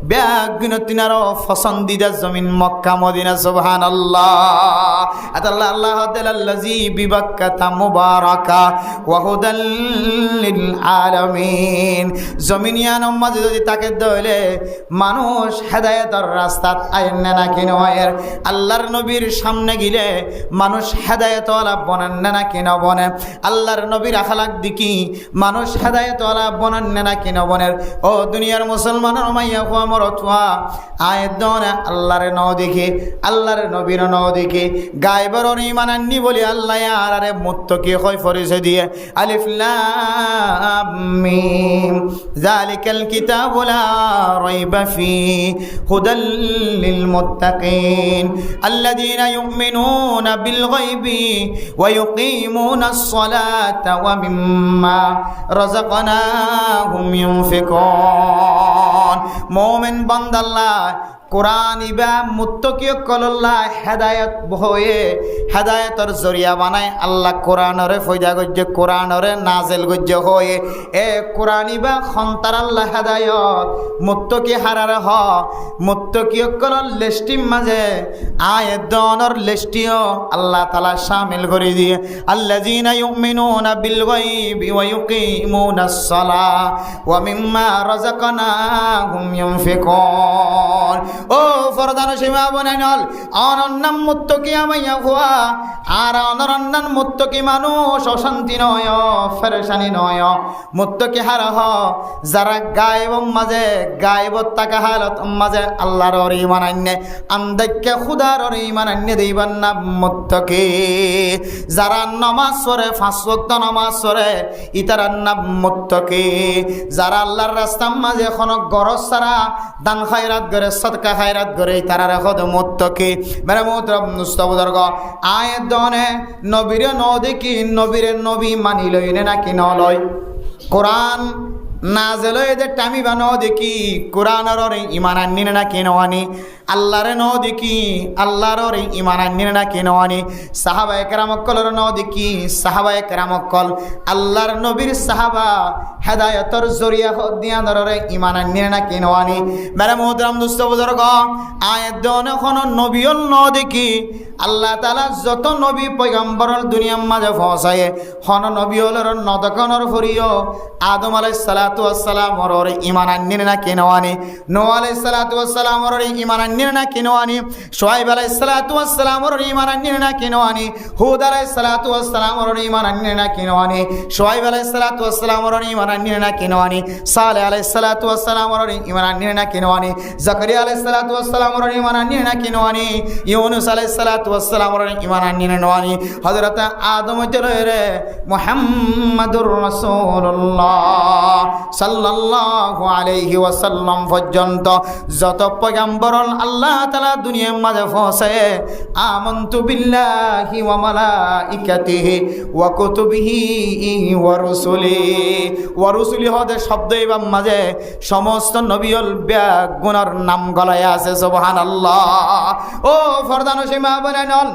ব্যাগিনতিনারও পছন্দিদা জমিন মক্কা মদিনা সুবহানাল্লাহ। আল্লাহ আল্লাহ আল্লাযী বিবাক্কাতা মুবারাকা ওয়া হুদাল লিল আলামিন জমিনিয়ানের মাঝে যদি তাকে দইলে মানুষ হেদায়েতের রাস্তাত আইন না কেন এর আল্লাহর নবীর সামনে গিলে মানুষ হেদায়েতওয়ালা বনেন না কেন বনে আল্লাহর নবীর আখলাক দেখি মানুষ হেদায়েতওয়ালা বনেন না কেন বনের ও দুনিয়ার মুসলমানের মাইয়া কোয়া মরতুয়া আয়াত দনে আল্লাহর ন দেখে আল্লাহর নবীর ন দেখে গায়বের ঈমান আননি বলি আল্লাহ আরে মুত্তাকি কই ফরিসে দিয়ে আলিফ লাম মিম যালিকাল কিতাবু লা রাইবা ফি হুদাল লিল মুত্তাকিন আল্লাযীনা ইউমিনুনা বিল গায়বি ওয়া ইউকিমুনাস সালাতা ওয়া মিম্মা রাযাকনাহুম ইউনফিকুন মুমিন বান্দা আল্লাহ কোরআন ইবা মুত্তকিয় কল্লাহ হেদায়ত হয়ে হেদায়তর জরিয়া বানায় আল্লাহ কোরআনরে ফয়দা গজ্জে কোরআনরে নাজেল গজ্জে হয়ে এ কোরআন ইবা খন্তার আল্লাহ হেদায়ত মুত্তকি হারার হ মুত্তকিয় কলর লিস্টির মাঝে আয়াত দনর লিস্টিও আল্লাহ তাআলা শামিল করে দিয়ে আল্লাযীনা ইউমিনুনা বিল গায়বি ওয়া ইউকিমুনাস সালাহ ওয়া মিম্মা রাযাকনাহুম ইউনফিকুন ও ফরদান সীমা বনাইনল অনন্নাম মুত্তকি আমাইয়া হুয়া আর অনন্নান মুত্তকি মানুষ অশান্তি নয় ফেরেশানি নয় মুত্তকি হারা হ যারা গায়েব মাঝে গায়েব তাকা হালত মাঝে আল্লাহর ওর ঈমান আননে আন্দাক্কে খুদার ওর ঈমান আননে দিবান না মুত্তকি যারা নামাজ পড়ে 5 ওয়াক্ত নামাজ পড়ে ইতারার নাম মুত্তকি যারা আল্লাহর রাস্তার মাঝে কোনো গরজ ছাড়া দান খায়রাত করে সদকা খায়রাত করে তারা রাখত মুত্তকি মেরে মুহতরম মুস্তাবুদর্গ আয়াত দনে নবীরে ন দেখি নবীরে নবী মানি লইনে নাকি ন লয় কোরআন নাজেল যে টামি বা ন দেখি কোরআনের ইমান আনি না কেন আনি আল্লাহরে ন দেখি আল্লাহর ইমান আনি না কেন আনি সাহাবায়ে কেরামকলের ন দেখি সাহাবায়ে কেরামকল আল্লাহর নবীর সাহাবা হেদায়তর জরিয়া দিয়া ধরে ইমান আনি না কেন আনি মেরে মুহতরম দোস্ত বুজুর্গ আয়াত দনে কোন নবীল ন দেখি আল্লাহ তাআলা যত নবী পয়গম্বরর দুনিয়ার মাঝে পৌঁছায় হন নবীলর নদকনর ফরিও আদম আলাইহিস সালাতু ওয়াস সালাম ওর ঈমান আননি না কেন আনি নূহ আলাইহিস সালাতু ওয়াস সালাম ওর ঈমান আননি না কেন আনি শুআয়ব আলাইহিস সালাতু ওয়াস সালাম ওর ঈমান আননি না কেন আনি হুদ আলাইহিস সালাতু ওয়াস সালাম ওর ঈমান আননি না কেন আনি শুআয়ব আলাইহিস সালাতু ওয়াস সালাম ওর ঈমান আননি না কেন আনি সালেহ আলাইহিস সালাতু ওয়াস সালাম ওর ঈমান আননি না কেন আনি জাকারিয়া আলাইহিস সালাতু ওয়াস সালাম ওর ঈমান আননি না কেন আনি ইউনুস আলাইহিস সালাতু ওয়াস সালাম ওর ঈমান আননি না আনি হযরত আদম জরে মুহাম্মাদুর রাসূলুল্লাহ সাল্লাল্লাহু আলাইহি ওয়াসাল্লাম পর্যন্ত যত পয়গম্বর আল্লাহ তাআলা দুনিয়ার মাঝে পৌঁছায় আমানতু বিল্লাহি ওয়া মালাইকাতিহি ওয়া কুতুবিহি ওয়া রুসুলি হদে শব্দ এবং মাঝে সমস্ত নবীল গুণার নাম গলায় আছে সুবহানাল্লাহ ও ফরদান সীমা বনাইনল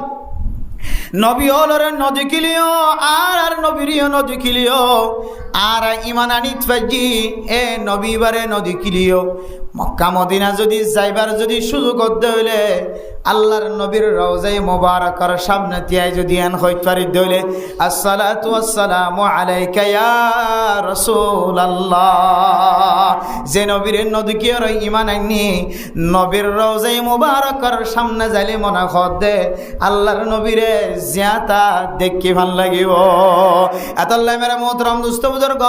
নবী হলরে নদী কিলিও আর নবীরিও নদী কিলিও আর ইমান আনিত ফাজি এ নবী বারে নদী কিলিও মক্কা মদিনা যদি যাইবার যদি সুযোগ হইলে আল্লাহর নবীর রওজায়ে মুবারাকার সামনে তিয়াই যদি আন হইত পারি দইলে আসসালাতু ওয়াসসালামু আলাইকা ইয়া রাসূলুল্লাহ যে নবীর নদী কি আর ঈমান আননি নবীর রওজায়ে মুবারাকার সামনে যাইলে মনে হদে আল্লাহর নবীরে জিয়াতা দেখি ভাল লাগিব এতলাই মেরে মোহতরম দোস্ত বুজুর্গ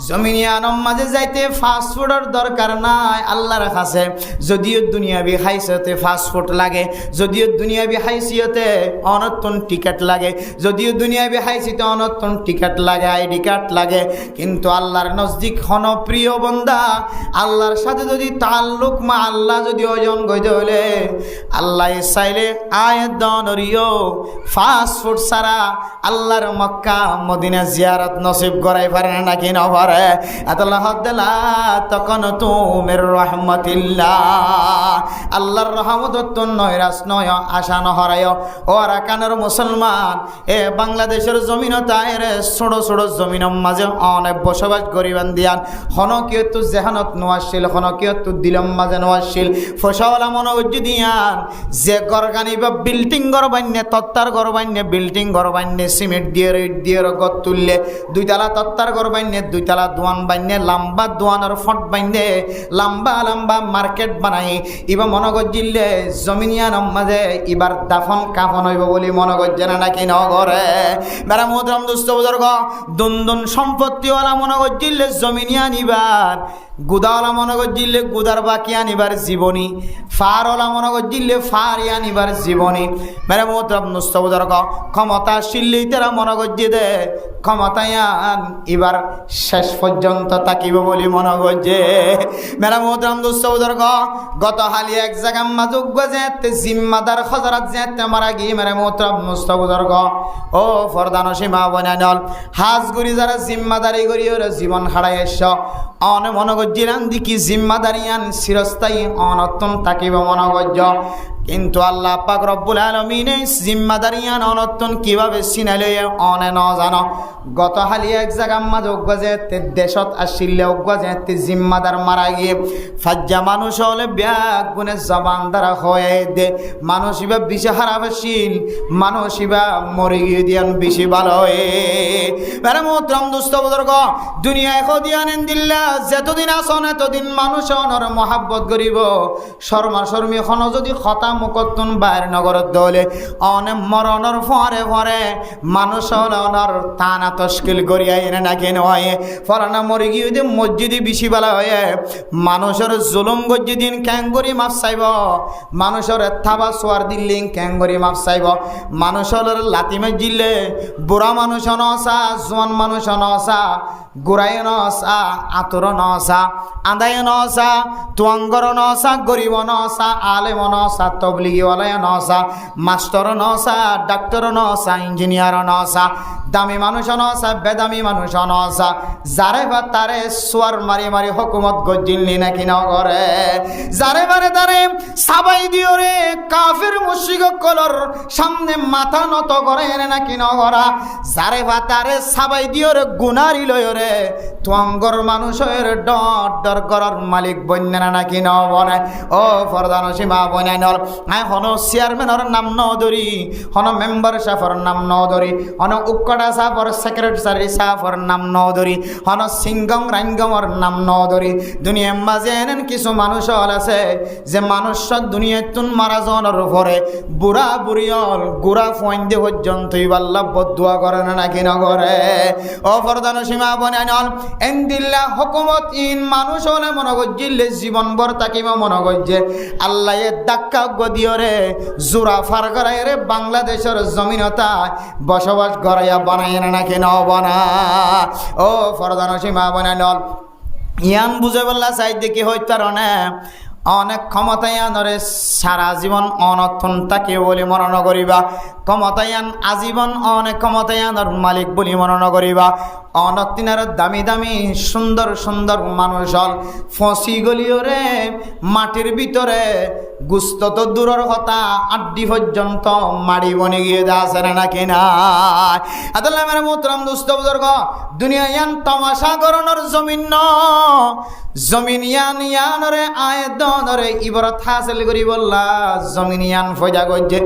জমিনিয়ানম মাঝে যাইতে ফাস্ট ফুডের দরকার নাই আল্লাহর কাছে যদিও দুনিয়াবি খাইছতে ফাস্ট ফুড লাগে যদিও দুনিয়াবি হাইসিয়তে অনতন টিকেট লাগে যদিও দুনিয়াবি হাইসিতে অনতন টিকেট লাগে আইডি কার্ড লাগে কিন্তু আল্লাহর নজদিক হন প্রিয় বান্দা আল্লাহর সাথে যদি তাল্লুক মা আল্লাহ যদি ওজন গইতে হলে আল্লাহ চাইলে আয়াত দনরিও ফাস্ট ফুড ছাড়া আল্লাহর মক্কা মদিনা জিয়ারত নসিব করাই পারে নাকি না পারে আল্লাহ দিলা তখন তুমির রহমতিল্লাহ আল্লাহর রহমত নয় রাস নয় আশা নহরায় ও আরাকানের মুসলমান এ বাংলাদেশের জমিন তাইরে ছোট ছোট জমিনের মাঝে অনেক বসবাস করিবেন দিয়ান হনকিয় তো জেহানত নোয়াশিল হনকিয় তো দিলম মাঝে নোয়াশিল ফসলা মনোজ্জ দিয়ান যে গরগানি বা বিল্ডিং গড় বান্যে তত্তার গড় বান্যে বিল্ডিং গড় বান্যে সিমেন্ট দিয়ে রেট দিয়ে গত তুললে দুইতলা তত্তার গড় বান্যে দুইতলা দোয়ান বান্যে লম্বা দোয়ানের ফট বান্যে লম্বা লম্বা মার্কেট বানাই ইবা মনোগজ জিল্লে জমিনিয়ান মাঝে এবার দাফন কাফন হইব বলে মনে করছে না নাকি নগরে বেড়া মোহতরম দুস্থ বুজুর্গ দুন সম্পত্তিওয়ালা মনে করছিলে জমিনিয়ান ইবার গুদাওয়ালা মনে করছিলে গুদার বাকি আনিবার জীবনী ফারওয়ালা মনে করছিলে ফারি আনিবার জীবনী বেড়া মোহতরম দুস্থ বুজুর্গ ক্ষমতা শিল্লেই তারা মনে করছে দে ক্ষমতায়ান এবার শেষ পর্যন্ত তাকিব বলে মনে করছে বেড়া মোহতরম দুস্থ বুজুর্গ গত হালি এক জায়গা মাজুক গজে জিম্মাদার হযরত যেতে মারা গিয়ে মেরে মোহতরম মুস্তাবুজর্গ ও ফরদানো সীমা বনানল হাজগুড়ি যারা জিম্মাদারি করি ওরা জীবন হারাই এস অন মনগজ্জিরান দিকি জিম্মাদারিয়ান চিরস্থায়ী অনত্তম থাকিব মনগজ্জ কিন্তু আল্লাহ পাক রব্বুল আলামিন জিম্মাদারিয়ান অনত্তন কিভাবে সিনাইলে অনে ন জানো গত হালি এক জায়গা মাঝে অজ্ঞাজে তে দেশত আসিলে অজ্ঞাজে তে জিম্মাদার মারা গিয়ে ফাজ্জা মানুষ হলে ব্যাগ গুনে জবান দ্বারা হয়ে দে মানুষ ইবা বেশি খারাপ আসিল মানুষ ইবা মরে গিয়ে দিয়ান বেশি ভালো হয়ে বেড়ে মোহতরম দুস্থ বুজুর্গ দুনিয়ায় খদিয়ানেন দিল্লা যতদিন আসন এতদিন মানুষ অনর মহাব্বত করিব শর্মা শর্মী এখন যদি খতা মুকত্তুন বাইর নগরত দলে অনে মরণর ফরে ফরে মানুষ অনর তানা তশকিল করিয়া এনে না কেন হয় ফলানা মরে গিয়ে যদি মসজিদে বেশি বেলা হয়ে মানুষের জুলুম গজ্জি দিন ক্যাঙ্গরি মাফ চাইব মানুষের থাবা সোয়ার দিল্লি ক্যাঙ্গরি মাফ চাইব মানুষের লাতিমে জিল্লে বুড়া মানুষ নসা জোয়ান মানুষ নসা গুড়াই নসা আতর নসা আদায় নসা তুয়াঙ্গর নসা গরিব নসা আলেম নসা তবলিগিওয়ালায় নসা মাস্টার নসা ডাক্তার নসা ইঞ্জিনিয়ার নসা দামি মানুষ নসা বেদামি মানুষ নসা যারে বা তারে সোয়ার মারি মারি হুকুমত গজ্জিনলি নাকি নগরে যারে বারে তারে সাবাই দিও রে কাফির মুশরিক কলর সামনে মাথা নত করে নাকি নগরা যারে বা তারে সাবাই দিও রে গুনারি লয় রে তুয়াঙ্গর মানুষের ডর ডর করার মালিক বন্যা নাকি ন বনে ও ফরদান সীমা বনাইনল হন চেয়ারম্যানের নাম ন ধরি হন মেম্বার সাফর নাম ন ধরি হন উক্কটা সাফর সেক্রেটারি সাফর নাম ন ধরি হন সিংগং রাঙ্গমর নাম ন ধরি দুনিয়ার মাঝে এনেন কিছু মানুষ আছে যে মানুষ দুনিয়াতুন মারা জনের উপরে বুড়া বুড়িয়ল গুড়া ফয়েন্দে পর্যন্ত ইবাল্লা বদুয়া করে নাকি না করে ও ফরদান সীমা বনাইনল এন্দিল্লা হুকুমত ইন মানুষ হলে মনে গজ্জিলে জীবন ভর তাকিব মনে গজ্জে আল্লাহ দাক্কা গদিয়রে জোড়া ফার করাই রে বাংলাদেশের জমিনতা বসবাস করাইয়া বানাই নাকি ন বনা ও ফরদান সীমা বনাইনল ইয়ান বুঝে বললা চাই দেখি হইতার অনেক ক্ষমতায়ানরে সারা জীবন অনর্থন তাকে বলে মনন করিবা ক্ষমতায়ান আজীবন অনেক ক্ষমতায়ানর মালিক বলি মনন করিবা অনতিনার দামি দামি সুন্দর সুন্দর মানুষ হল ফসি গলিওরে মাটির ভিতরে গুস্ত তো দূরের কথা আড্ডি পর্যন্ত মাড়ি বনে গিয়ে যাচ্ছে নাকি না আদাল্লাহ মেরে মোহতরম দুস্থ বুজুর্গ দুনিয়া ইয়ান তামাশা করণর জমিন ন জমিন ইয়ান ইয়ানরে আয়দনরে ইবরত হাসিল করি বললা জমিন ইয়ান ফয়দা গজ্জে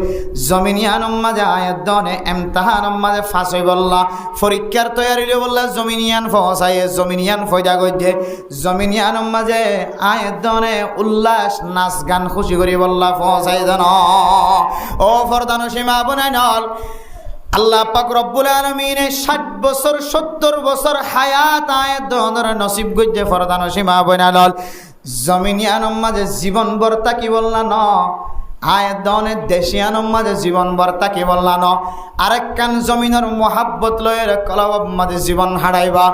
জমিন ইয়ান মাঝে আয়দনে ইমতিহান মাঝে ফাঁসই বললা পরীক্ষার তৈরি বললা জমিন ইয়ান ফসায়ে জমিন ইয়ান ফয়দা গজ্জে জমিন ইয়ান মাঝে আয়দনে উল্লাস নাচ গান খুশি করি বললা ফসাই জান ও ফরদান সীমা বনাইনল আল্লাহ পাক রব্বুল আলামিন 60 বছর 70 বছর হায়াত আয়াত দনর নসিব গজ্জে ফরদান সীমা বনাইনল জমিনিয়ানম মাঝে জীবন ভর তাকি বললা ন আয়াত দনে দেশিয়ানম মাঝে জীবন ভর তাকি বললা ন আরেক কান জমিনের মোহাব্বত লয়ের কলব মাঝে জীবন হারাইবা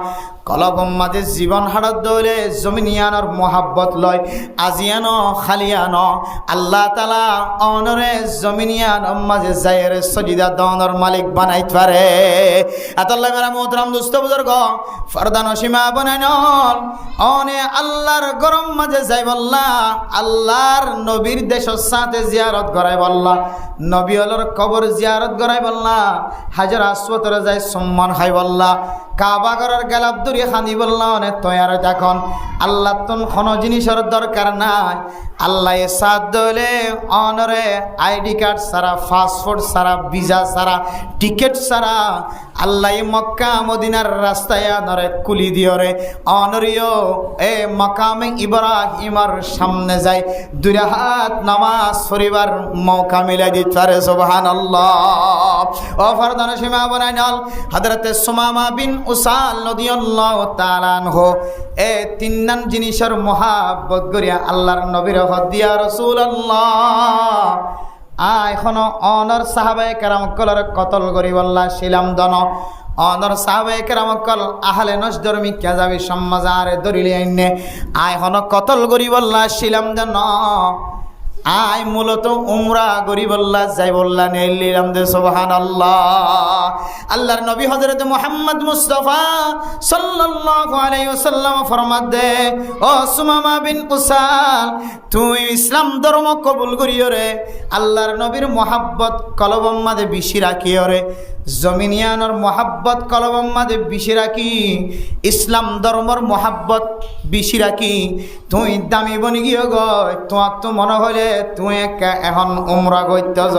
কলব মাঝে জীবন হারাত দলে জমিনিয়ানোর মোহাব্বত লয় আজিয়ানো খালিয়ানো আল্লাহ তালা অনরে জমিনিয়ান মাঝে যায়ের সজিদা দনর মালিক বানাইত পারে আতাল্লাহ মেরা মোহতরম দুস্থ বুজুর্গ ফরদান সীমা বানাইনল অনে আল্লাহর গরম মাঝে যাই বললা আল্লাহর নবীর দেশের সাথে জিয়ারত করাই বললা নবী হলর কবর জিয়ারত করাই বললা হাজার আসওয়াতরে যাই সম্মান খাই বললা কাবা ঘরের গেলাপ দূরে খানি বললা অনেক তৈয়ার দেখুন আল্লাহ তোন কোনো জিনিসের দরকার নাই আল্লাহ সাথ দলে অনরে আইডি কার্ড সারা পাসপোর্ট সারা ভিসা সারা টিকিট সারা আল্লাহ মক্কা মদিনার রাস্তায় অনরে কুলি দিয়রে অনরিও এ মকামে ইব্রাহিমের সামনে যায় দুই হাত নামাজ পড়িবার মৌকা মিলাই দিতে পারে সুবহানাল্লাহ ও ফরদান সীমা বানাইনল হযরতে সুমামা বিন উসাল রাদিয়াল্লাহু তাআলা আনহু এ তিনজন জিনিসের মহাব্বত করিয়া আল্লাহর নবীর হদিয়া রাসূলুল্লাহ এখনো অনর সাহাবায়ে কেরাম কলর কতল করি বললা শিলাম দন অনর সাহাবায়ে কেরাম কল আহলে নজদরমি কাজাবি সমাজারে দরিলে আইনে এখনো কতল করি বললা শিলাম দন আয় মূলত উমরা গরিবল্লাহ যাই বললা নেইলাম দে সুবহানাল্লাহ। আল্লাহর নবী হযরত মুহাম্মদ মুস্তাফা সাল্লাল্লাহু আলাইহি ওয়াসাল্লাম ফরমাত দে, ও সুমামা বিন উসাল, তুই ইসলাম ধর্ম কবুল করিও রে, আল্লাহর নবীর মোহাব্বত কলবম মাঝে বেশি রাখিও রে, জমিনিয়ানোর মোহাব্বত কলবম মাঝে বেশি রাখি, ইসলাম ধর্মর মোহাব্বত বেশি রাখি, তুই দামি বনি গিয়ে গয়, তোমার তো মনে হলে তুই এখন উমরা করতে য।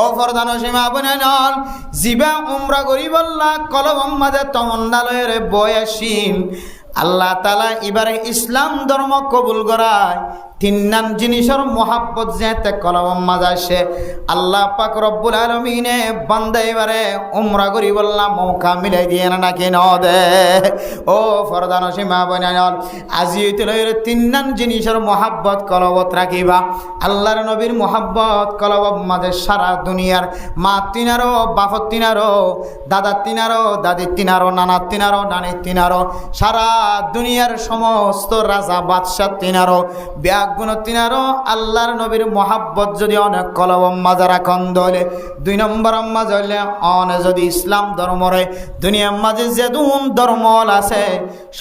ও ফরদান সীমা বনান জিবা উমরা করি বললা কলবম মাঝে তমন্নালয়ের বয়াসীন আল্লাহ তাআলা এবারে ইসলাম ধর্ম কবুল করায় তিন নাম জিনিসের মোহাব্বত যেতে কলম মাজাসে আল্লাহ পাক রব্বুল আলামিনে বান্দা এবারে উমরা করি বললাম মৌকা মিলাই দিয়ে নাকি ন দে। ও ফরদান সীমা বনান আজি তলের তিন নাম জিনিসের মোহাব্বত কলবত রাখিবা, আল্লাহর নবীর মোহাব্বত কলব মাঝে সারা দুনিয়ার মা তিনারো বাপত তিনারো দাদা তিনারো দাদি তিনারো নানা তিনারো নানি তিনারো সারা দুনিয়ার সমস্ত রাজা বাদশাহ তিনারো ব্যাগুণ তিনারো আল্লাহর নবীর মোহাব্বত যদি অনেক কলবম মাজারা কন্দলে দুই নম্বর মাঝে হইলে অনে যদি ইসলাম ধর্মরে দুনিয়ার মাঝে যেদুন ধর্মল আছে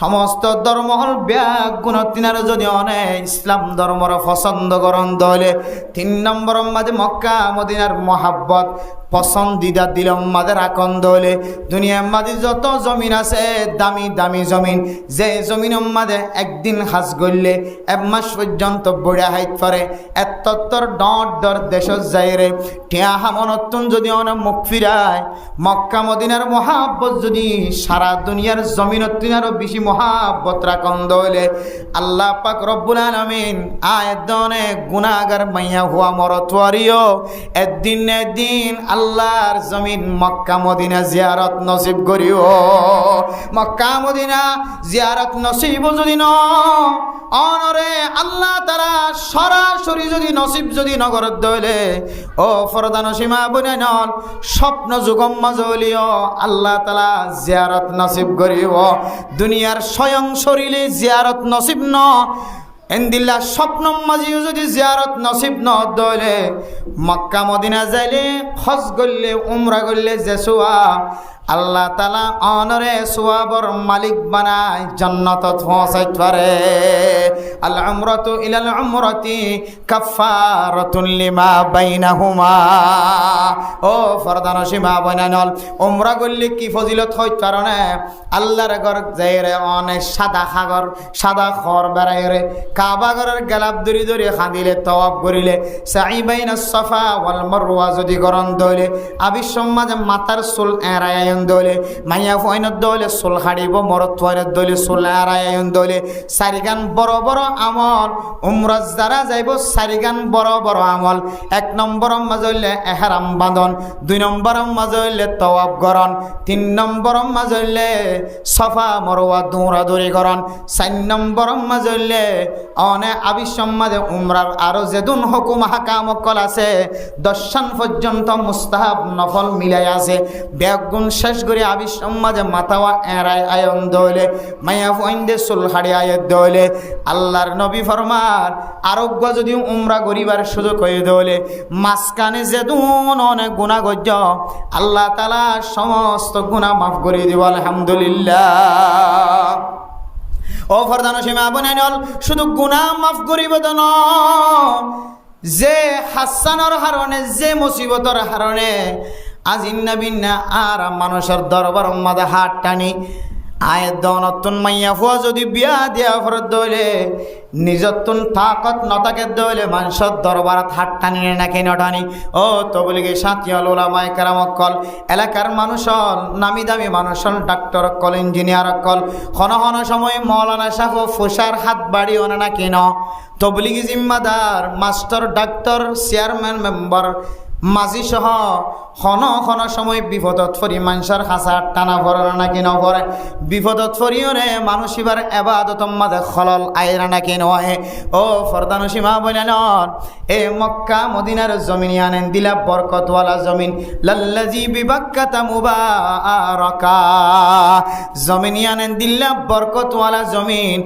সমস্ত ধর্মল ব্যাগুণ তিনারো যদি অনেক ইসলাম ধর্মর পছন্দ করন দলে তিন নম্বর মাঝে মক্কা মদিনার মোহাব্বত পছন্দিদা দিলম মাঝে রাখন দলে দুনিয়ার মাঝে যত জমিন আছে দামি দামি জমিন যে জমিনের মাঝে একদিন হাজ গড়লে এক মাস পর্যন্ত বড়া হাইত পারে এতর ডর ডর দেশ যাইরে টিয়া হামনতুন যদি অনেক মুখ ফিরায় মক্কা মদিনার মহাব্বত যদি সারা দুনিয়ার জমিনত তিনারও বেশি মহাব্বত রাখন দলে আল্লাহ পাক রব্বুল আলামিন আয়দনে গুনাহগার মাইয়া হুয়া মরতওয়ারিও একদিন আল্লাহর জমিন মক্কা মদিনা জিয়ারত নসিব করিও। মক্কা মদিনা জিয়ারত নসিব যদি ন অনরে আল্লাহ তারা সরাসরি যদি নসিব যদি নগরত দইলে ও ফরদান সীমা বনান স্বপ্ন যুগম মাজলিও আল্লাহ তালা জিয়ারত নসিব করিব। দুনিয়ার স্বয়ং শরীরে জিয়ারত নসিব ন এন্দিল্লা স্বপ্ন মাঝিও যদি জিয়ারত নসিব ন দইলে মক্কা মদিনা যাইলে হজ করলে উমরা করলে যে সোয়া আল্লাহ তালা অনরে সোয়াবর মালিক বানায় জান্নাতত পৌঁছাইতে পারে। আল উমরাতু ইলাল উমরাতি কাফারাতুন লিমা বাইনাহুমা। ও ফরদান সীমা বনানল উমরা করলে কি ফজিলত হইতে পারে আল্লাহর ঘর যাইরে অনেক সাদা সাগর সাদা খর বেড়াইরে কাবা ঘরের গেলাপ দড়ি দড়ি খাঁদিলে তওয়াব করিলে সাই বাইনাস সাফা ওয়াল মারওয়া যদি গরন দইলে আবি সমাজে মাথার চুল এড়ায় দলে মাইয়া ফয়নত দলে চুল হাড়িব মরত ফয়নত দলে চুল এড়ায় দলে চারিগান বড় বড় আমল উমরাত যারা যাইব চারিগান বড় বড় আমল এক নম্বর মাজলে এহরাম বাঁধন দুই নম্বর মাজলে তওয়াব গরন তিন নম্বর মাজলে সফা মরওয়া দৌড়াদৌড়ি গরন চার নম্বর মাজলে অনে আবি সমাজে উমরার আরো যেদুন হুকুম হাকাম কল আছে 10 সান পর্যন্ত মুস্তাহাব নফল মিলাই আছে ব্যাগুন শেষ করে আবি সমাজে মাথাওয়া এড়ায় আয়ন দলে মাইয়া ফইন্দে চুল হাড়ি আয়ত দলে আল্লাহর নবী ফরমার আরোগ্য যদি উমরা করিবার সুযোগ হয়ে দলে মাঝখানে যেদুন অনেক গুনাহ গজ্জ আল্লাহ তাআলা সমস্ত গুনাহ মাফ করে দিব আলহামদুলিল্লাহ। ও ফরদান সীমা বনাইনল শুধু গুনাহ মাফ করিব তো ন যে হাসানের হারণে যে মুসিবতর হারণে আজ ইন্না বিন্না আর মানুষের দরবার মাঝে হাত টানি আয় দনতুন মাইয়া ফুয়া যদি বিয়া দিয়া ফরত দইলে নিজতুন তাকত নতাকে দইলে মানুষের দরবারত হাত টানি নাকি নটানি। ও তবলিগে সাথিয়াল উলামায়ে কেরাম কল এলাকার মানুষল নামি দামি মানুষল ডাক্তার কল ইঞ্জিনিয়ার কল হন হন সময় মৌলানা সাহ ফুসার হাত বাড়িও নাকি ন তবলিগি জিম্মাদার মাস্টার ডাক্তার চেয়ারম্যান মেম্বার মাঝি সহ খন সময় বিপদত ফরি মানুষের খাঁচা টানা পড়ে নাকি নপরে বিপদত ফরিওরে মানুষ এবার এবাদত মাঝে খলল আইরা নাকি নয় ও ফরদানুসীমা বলেন এ মক্কা মদিনার জমিন আনেন দিলা বরকতওয়ালা জমিন লাল্লাজি বিবাক্কাতা মুবারাকা জমিন আনেন দিলা বরকতওয়ালা জমিন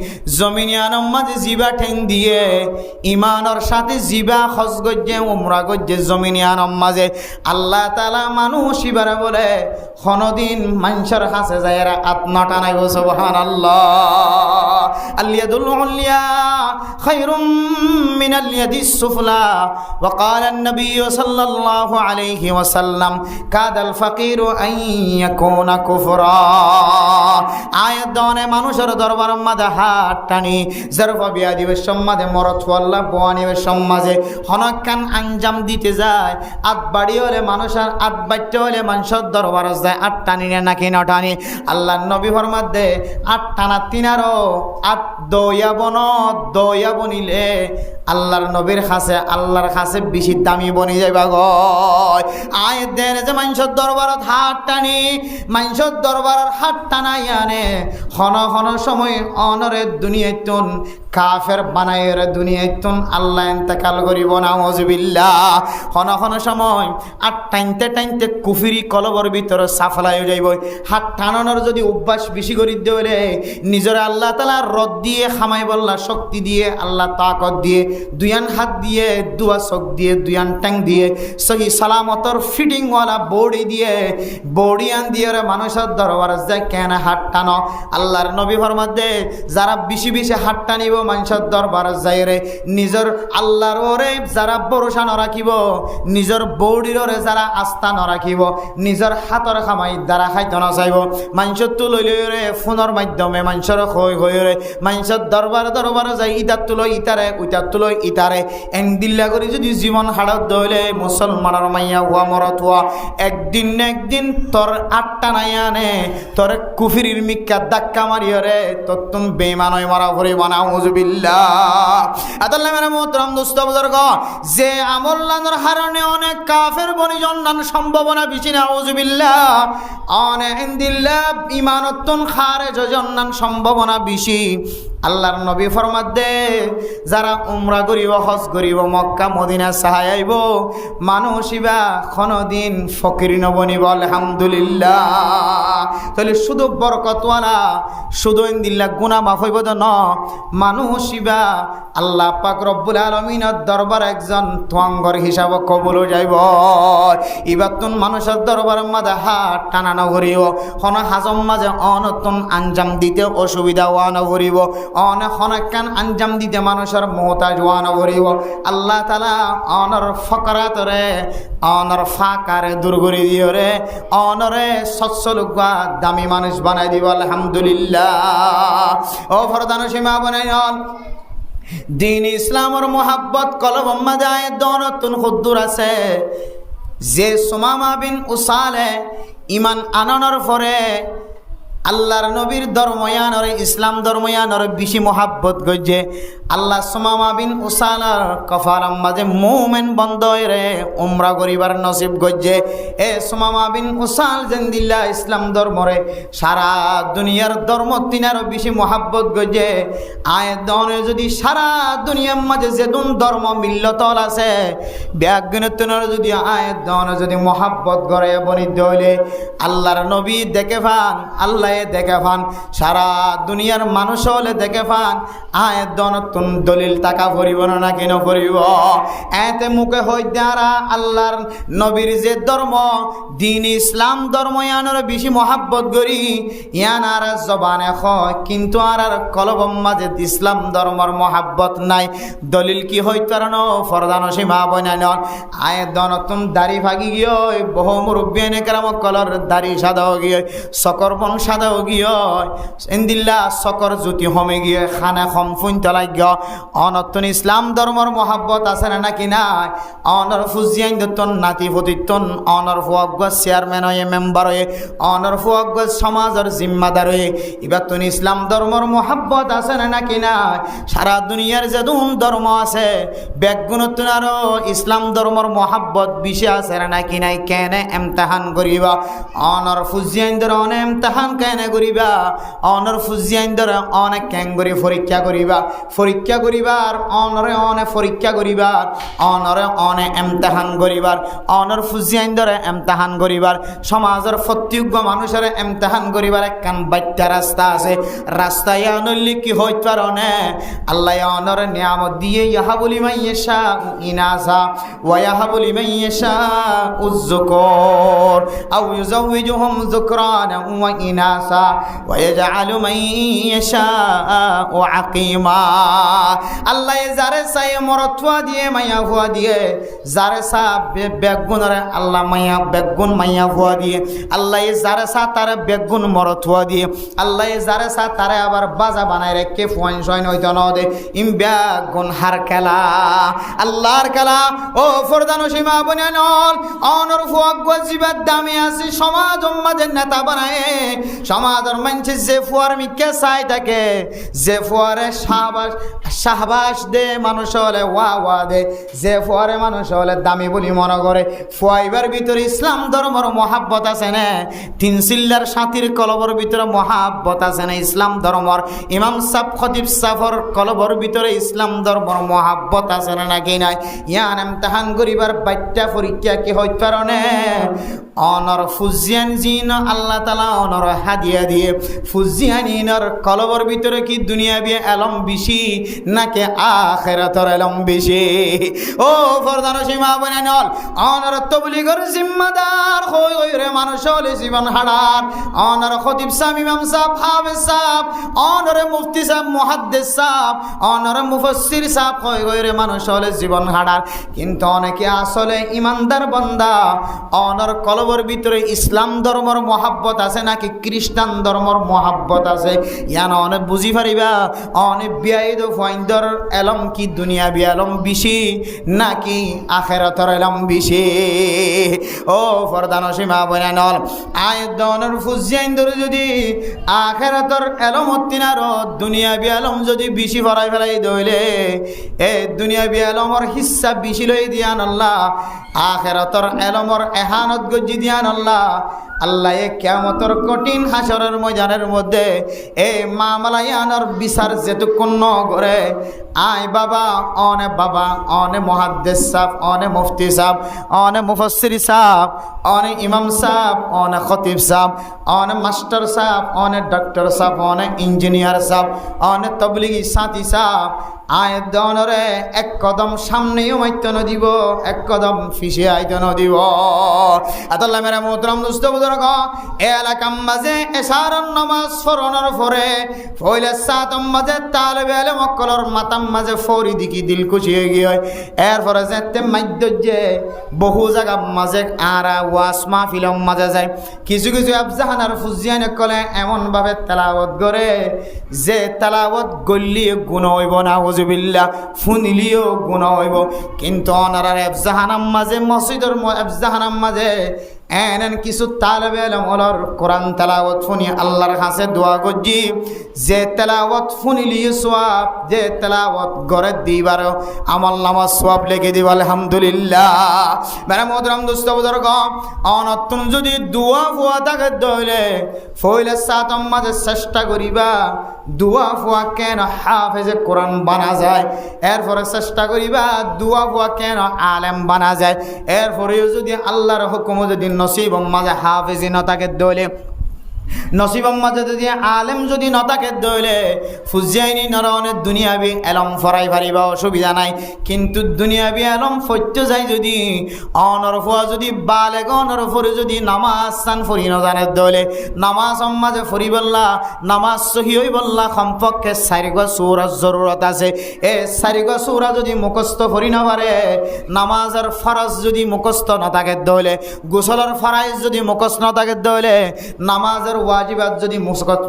আনম মাঝে জিবা ঠেং দিয়ে ইমানের সাথে জিবা খস গজ্জে উমরা গজ্জে জমিন আনম মাঝে আল্লাহ তাআলা মানুষ ইবারে বলে কোনদিন মানুষের কাছে যায়রা আত্মা টানাই গো সুবহানাল্লাহ আল-ইয়াদুল উলিয়া খায়রুম মিনাল ইয়াদিস সুফলা ওয়া ক্বালা an-নাবিয়্য সাল্লাল্লাহু আলাইহি ওয়াসাল্লাম কাদাল ফাকিরু আন ইয়াকুনা কুফরা আয়াত দনে মানুষের দরবার মাঝে হাত টানি জরফা বিয়াদিবে সম্মাদে মরত ওয়াল্লাহ বওয়ানিবে সমাজে হনকান আঞ্জাম দিতে যায় আত বাড়ি হলে মানুষের আত বাচ্চা হলে মানুষের দরবার যায় আট টানি নাকি না টানি আল্লাহ নবী ফরমাত দে আট টানা তিনারও আট দয়া বনিলে আল্লাহর নবীর কাছে বেশি দামি বনি যাইবা গয় আয় দেন যে মানুষের দরবারত হাত টানি মানুষের দরবারের হাত টানাই আনে খন সময় অনরে দুনিয়াতুন কাফের বানায়ের দুনিয়াতুন আল্লাহ ইন্তেকাল করিব নাউযুবিল্লাহ খন সময় আর টাইনতে কুফরি কলবর ভিতরে সাফলাই যাইব হাত টানানোর যদি অভ্যাস বেশি করে দিলে নিজের আল্লাহ তাআলা রদ দিয়ে খামাই বল্লা শক্তি দিয়ে আল্লাহ তাকত দিয়ে দুয়ান হাত দিয়ে দুয়া চোখ দিয়ে দুয়ান ট্যাং দিয়ে সহি সালামতর ফিটিংওয়ালা বডি আন দিয়ে মানুষের দরবার যায় কেন হাত টানো আল্লাহর নবী ফরমাত দে যারা বেশি হাত টানিব মানুষের দরবার যায় রে নিজের আল্লাহর ওরে যারা ভরসা নরাখিব নিজের বডির ওরে যারা আস্থা নরাখিব নিজের হাতর খামাই দ্বারা খাইতে না চাইব মানুষের তো লই রে ফোনের মাধ্যমে মানুষের হই রে মানুষের দরবার যায় ইটার তুলো ইটারে ওইটার তুলো ইটারে দিল্লা করে যদি জীবন হাড়ত দইলে মুসলমানের মাইয়া হুয়া মরত হুয়া একদিন তোর আটটা নাই আনে তোর কুফিরির মিক্কা ধাক্কা মারিও রে তোর তুমি বেঈমানই মারা ভরে নাউযুবিল্লাহ আদাল্লাহ মেরা মোহতরম দোস্ত বুজুর্গ যে আমল লানোর হারণে অনেক কাফের বনি জন্নান সম্ভাবনা বেশি নাউযুবিল্লাহ অনেক ইনদিল্লাহ ঈমানতুন খারেজ জন্নান সম্ভাবনা বেশি আল্লাহর নবী ফরমাত দে যারা উমরা করিব হজ করিব মক্কা মদিনা চাহাই আইব মানুষ ইবা কোনদিন ফকির নবনিব আলহামদুলিল্লাহ তাহলে শুধু বরকতওয়ালা শুধু ইনদিল্লাহ গুনাহ মাফ হইব ন মানুষ ইবা আল্লাহ পাক রব্বুল আলামিনের দরবার একজন তোয়াঙ্গর হিসাবে কবুল যাইব ইবাতুন মানুষের দরবারের মাঝে হাত টানানো করিব কোন হাজম মাঝে অনতুন আঞ্জাম দিতে অসুবিধা ওয়ানো করিব অনেক অনেকান আঞ্জাম দিতে মানুষের মোহতাজ ওয়ানো করিব আল্লাহ তাআলা অনর ফকরাতরে অনর ফাকারে দূর করে দিও রে অনরে সচ্ছলুকা দামি মানুষ বানাই দিব আলহামদুলিল্লাহ ও ফরদানুসীমা বানাই দিন ইসলামের মোহাব্বত কলব মাদায় দনতুন খুদ্দুর আছে যে সুমামা বিন উসালে ইমান আনানোর পরে আল্লাহর নবীর ধর্ময়ানর ইসলাম ধর্ময়ানর বেশি মোহাব্বত গজে আল্লাহ সুমামা বিন উসালার কফালাম মাঝে মুমিন বন্ধরে উমরা করিবার নসিব গজে এ সুমামা বিন উসাল জেন্দিল্লা ইসলাম ধর্মরে সারা দুনিয়ার ধর্ম তিনার বেশি মোহাব্বত গজে আয় দনে যদি সারা দুনিয়ার মাঝে যেদুন ধর্ম মিল্লতল আছে ব্যাগনতনের যদি আয় দনে যদি মোহাব্বত করে বনিত হইলে আল্লাহর নবী দেখে ফান আল্লাহ দেখে ফান সারা দুনিয়ার মানুষ হলে দেখে ফান আয় দনতুন দলিল টাকা ভরিব না কেন ভরিব এতে মুখে হই দ্বারা আল্লাহর নবীর যে ধর্ম দিন ইসলাম ধর্ম ইয়ানোর বেশি মোহাব্বত করি ইয়ান আর জবানে হয় কিন্তু আর কলবম মাঝে ইসলাম ধর্মর মোহাব্বত নাই দলিল কি হই কারণ ফরদান সীমা বনান আয় দনতুন দাড়ি ভাগি গিয়ে বহু মুরব্বিয়ানে কেরাম কলর দাড়ি সাদা গিয়ে সকর বন সাদা সাদাও গিয়ে ইন্দিল্লা চকৰ জ্যোতি হমে গিয়ে খানা খম ফুন তলাই গিয়ে অনতন ইসলাম ধর্মর মহাব্বত আছে না নাকি নাই অনর ফুজিয়াইন দতন নাতি ফতিতন অনর ফুয়াগ চেয়ারম্যান হয়ে মেম্বার হয়ে অনর ফুয়াগ সমাজের জিম্মাদার হয়ে এবার তো ইসলাম ধর্মর মহাব্বত আছে না নাকি নাই সারা দুনিয়ার যেদুন ধর্ম আছে ব্যাগুণতন আরো ইসলাম ধর্মর মহাব্বত বেশি আছে না নাকি নাই কেনে এমতাহান করিবা অনর ফুজিয়াইন ধরে অনেক এমতাহান কেনে করিবা অনর ফুজিয়াইন ধরে অনেক ক্যাঙ্গরি পরীক্ষা করিবা পরীক্ষা করিবার অনরে অনেক পরীক্ষা করিবার অনরে অনেক এমতাহান করিবার অনর ফুজিয়াইন ধরে এমতাহান করিবার সমাজের প্রত্যেক মানুষের এমতাহান করিবার একখান বাচ্চা রাস্তা আছে রাস্তায় আনলি কি হইতে পারো না আল্লাহ অনর নিয়ামত দিয়ে ইয়াহাবুলি মাইয়েশা ইনাসা ওয়াহাবুলি মাইয়েশা উজ্জুকর আও ইউজাউইজুহুম যুকরানা ওয়া ইনাসা ওয়া ইয়াজআলু মাইয়েশা ও আকিমা আল্লাহ যারে চাই মরথুয়া দিয়ে মাইয়া ভুয়া দিয়ে যারে চা বেগুনরে আল্লাহ মাইয়া বেগুন মাইয়া ভুয়া দিয়ে আল্লাহ যারে চা তারে বেগুন মরথুয়া দিয়ে আল্লাহ যারে চা তারে আবার বাজা বানায় রেখে ফুয়াইন সয়ন হইতে ন দে ইম বেগুন হার খেলা আল্লাহর খেলা ও ফরদানো সীমা বনানল অনর ফুয়াক গজিবার দামে আছে সমাজ উম্মাদের নেতা বানায় সমাজের মানুষ যে ফুয়ার মিকে চাই থাকে যে ফুয়ারে শাহবাস দে মানুষ হলে ওয়া দে যে ফুয়ারে মানুষ হলে দামি বলি মনে করে ফুয়াইবার ভিতরে ইসলাম ধর্মর মহাব্বত আছে না তিন সিল্লার সাথীর কলবর ভিতরে মহাব্বত আছে না ইসলাম ধর্মর ইমাম সাহ খতিব সাফর কলবর ভিতরে ইসলাম ধর্মর মহাব্বত আছে না নাকি নাই ইয়ান এমতাহান করিবার বাচ্চা পরীক্ষা কি হইতে পারো না অনর ফুজিয়ান জিন আল্লাহ তাআলা অনর হাদিয়া দিয়ে ফুজিয়ানিনর কলবর ভিতরে কি দুনিয়া বিয়ে এলম বেশি নাকি আখিরাতের এলম বেশি ও ফরদান সীমা বনানল অনর তবলিগর জিম্মাদার হই রে মানুষ হলে জীবন হারার অনর খতিব সাহেব ইমাম সাহেব হাফেজ সাহেব অনর মুফতি সাহেব মুহাদ্দিস সাহেব অনর মুফাসসির সাহেব হই রে মানুষ হলে জীবন হারার কিন্তু অনেকে আসলে ইমানদার বান্দা অনর কলবর ভিতরে ইসলাম ধর্মর মহাব্বত আছে নাকি খ্রিস্টান ধর্মর মহাব্বত আছে ইয়ান অনেক বুঝি পারিবা অনেক বিয়াইদ ফাইন্দর এলম কি দুনিয়া বি এলম বেশি নাকি আখিরাতের এলম বেশি ও ফরদান সীমা বনানল আয়দনের ফুজিয়াইন্দর যদি আখিরাতের এলম হতিনার দুনিয়া বি এলম যদি বেশি ভরাই ফেলাই দইলে এ দুনিয়া বি এলমর হিস্সা বেশি লই দিয়ান আল্লাহ আখিরাতের এলমর এহানত গজি দিয়ান আল্লাহ আল্লাহ কিয়ামতের কঠিন হাসরের ময়দানের মধ্যে এই মামলায়ানোর বিচার যেটুকুন ন করে আয় বাবা অনে মুহাদ্দিস সাহেব অনে মুফতি সাহেব অনে মুফাসসির সাহেব অনে ইমাম সাহেব অনে খতিব সাহেব অনে মাস্টার সাহেব অনে ডক্টর সাহেব অনে ইঞ্জিনিয়ার সাহেব অনে তবলিগি সাথী সাহেব আয় দনরে এক কদম সামনেও মাইতে ন দিব এক কদম ফিসে আইতে ন দিব আতাল্লাহ মেরা মোহতরম দোস্ত বুজুর্গ এলাকাম মাঝে এশারার নামাজ ফরনের পরে ফইলে সাতম মাঝে তালেবে ইলম মক্কলর মাতাম মাঝে ফরি দিকি দিল খুশি হয়ে গিয়ে এরপরে যেতে মাইদ্যে বহু জায়গা মাঝে আরা ওয়াস মাহফিলম মাঝে যায় কিছু কিছু আফজাহানার ফুজিয়ানে কলে এমনভাবে তেলাওয়াত করে যে তেলাওয়াত গল্লি গুণ হইব না হুজুবিল্লাহ ফুনিলিও গুণ হইব কিন্তু অনারার আফজাহানাম মাঝে মসজিদের আফজাহানাম মাঝে এনেন কিছু তালেবে ইলম ওলর কোরআন তেলাওয়াত ফুনি আল্লাহর কাছে দোয়া করজি যে তেলাওয়াত ফুনিলি সওয়াব যে তেলাওয়াত গরে দিবার আমল নামাজ সওয়াব লিখে দিব আলহামদুলিল্লাহ মেরা মোহতরম দোস্ত বুজুর্গ অনতুন যদি দোয়া ফুয়া থাকে দইলে ফইলে সাতম মাঝে চেষ্টা করিবা দোয়া ফুয়া কেন হাফেজে কোরআন বানা যায় এরপরে চেষ্টা করিবা দোয়া ফুয়া কেন আলেম বানা যায় এরপরেও যদি আল্লাহর হুকুম যদি নসিব মাঝে হাফেজি ন থাকে দইলে নসিবম মাঝে যদি আলেম যদি নতাকে দইলে ফুজিয়াইনি নরনের দুনিয়াবি এলম ফরাই পারিবা অসুবিধা নাই কিন্তু দুনিয়াবি এলম ফৈত্য যায় যদি অনরফুয়া যদি বালেগ অনরফরে যদি নামাজ সান ফরি নজানে দইলে নামাজ মাঝে ফরি বললা নামাজ সহি হই বললা কমপক্ষে চারিগা সূরার জরুরত আছে এ চারিগা সূরা যদি মুখস্থ ফরি না পারে নামাজের ফরজ যদি মুখস্থ না থাকে দইলে গোসলের ফরাইজ যদি মুখস্থ না থাকে দইলে নামাজের ওয়াজিবাত যদি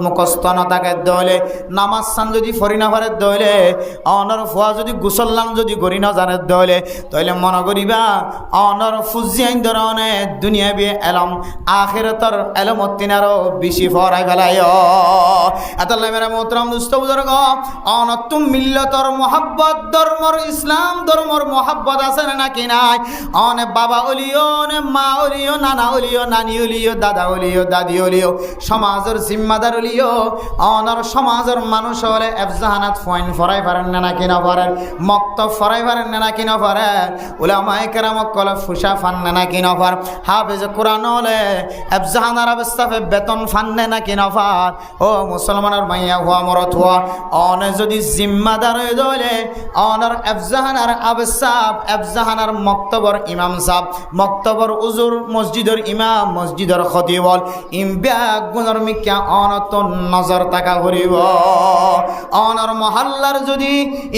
মুখস্থ না থাকে দলে নামাজ সান যদি ফরি না পারে দলে অনর ফুয়া যদি গুসল্লান যদি গড়ি না জানে দলে তাহলে মনে করিবা অনর ফুজিয়াইন ধরনে দুনিয়া বি এলম আখিরাতর এলম তিনারও বেশি ফরাই ফেলায় এতলে মেরা মোহতরম দুস্থ বুজুর্গ অনতুম মিল্লতর মোহাব্বত ধর্মর ইসলাম ধর্মর মোহাব্বত আছে নাকি নাই অনে বাবা ওলিও নে মা ওলিও নানা ওলিও নানি ওলিও দাদা ওলিও দাদি ওলিও সমাজের জিম্মাদার ওলিও অনর সমাজের মানুষ হলে এফজাহানাত ফয়েন ফরাই পারেন না নাকি না পারেন মক্তব ফরাই পারেন না নাকি না পারেন উলামায়ে কেরামক কলে ফুসা ফান না নাকি না পার হাফেজ কোরআন হলে এফজাহানার অবস্থাফে বেতন ফান না নাকি না পার ও মুসলমানের মাইয়া হুয়া মরত হুয়া অনে যদি জিম্মাদার হয়ে দলে অনর এফজাহানার আবসাব এফজাহানার মক্তবর ইমাম সাহেব মক্তবর উজুর মসজিদের ইমাম মসজিদের খতিবল ইমব্যাগুনের মিক্কা অনতন নজর তাকা করিব অনর মহল্লার যদি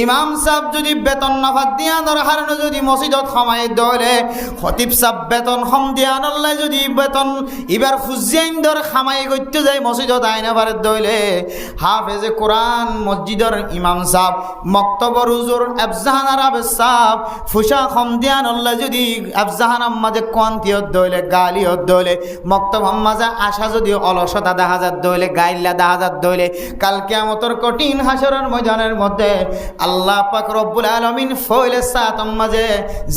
ইমাম সাহেব যদি বেতন নাফাত দিয়ানোর হারণে যদি মসজিদত খামাই দলে খতিব সাহেব বেতন হম দিয়ানল্লাই যদি বেতন এবার ফুজিয়াইন ধর খামাই করতে যায় মসজিদত আইনা পারে দলে হাফেজে কোরআন মসজিদের ইমাম সাহেব মক্তবর হুজুর এফজাহানার আবসাব ফুসা হম দিয়ানল্লাই যদি এফজাহানার মাঝে কোয়ান্তিয়ত দলে গালিয়ত দলে মক্তব মাঝে আশা যদি অলসতা দেখা যাত দলে গাইল্লা দেখা যাত দলে কাল কিয়ামতের কঠিন হাসরের ময়দানের মধ্যে আল্লাহ পাক রব্বুল আলামিন ফয়লে সাতম মাঝে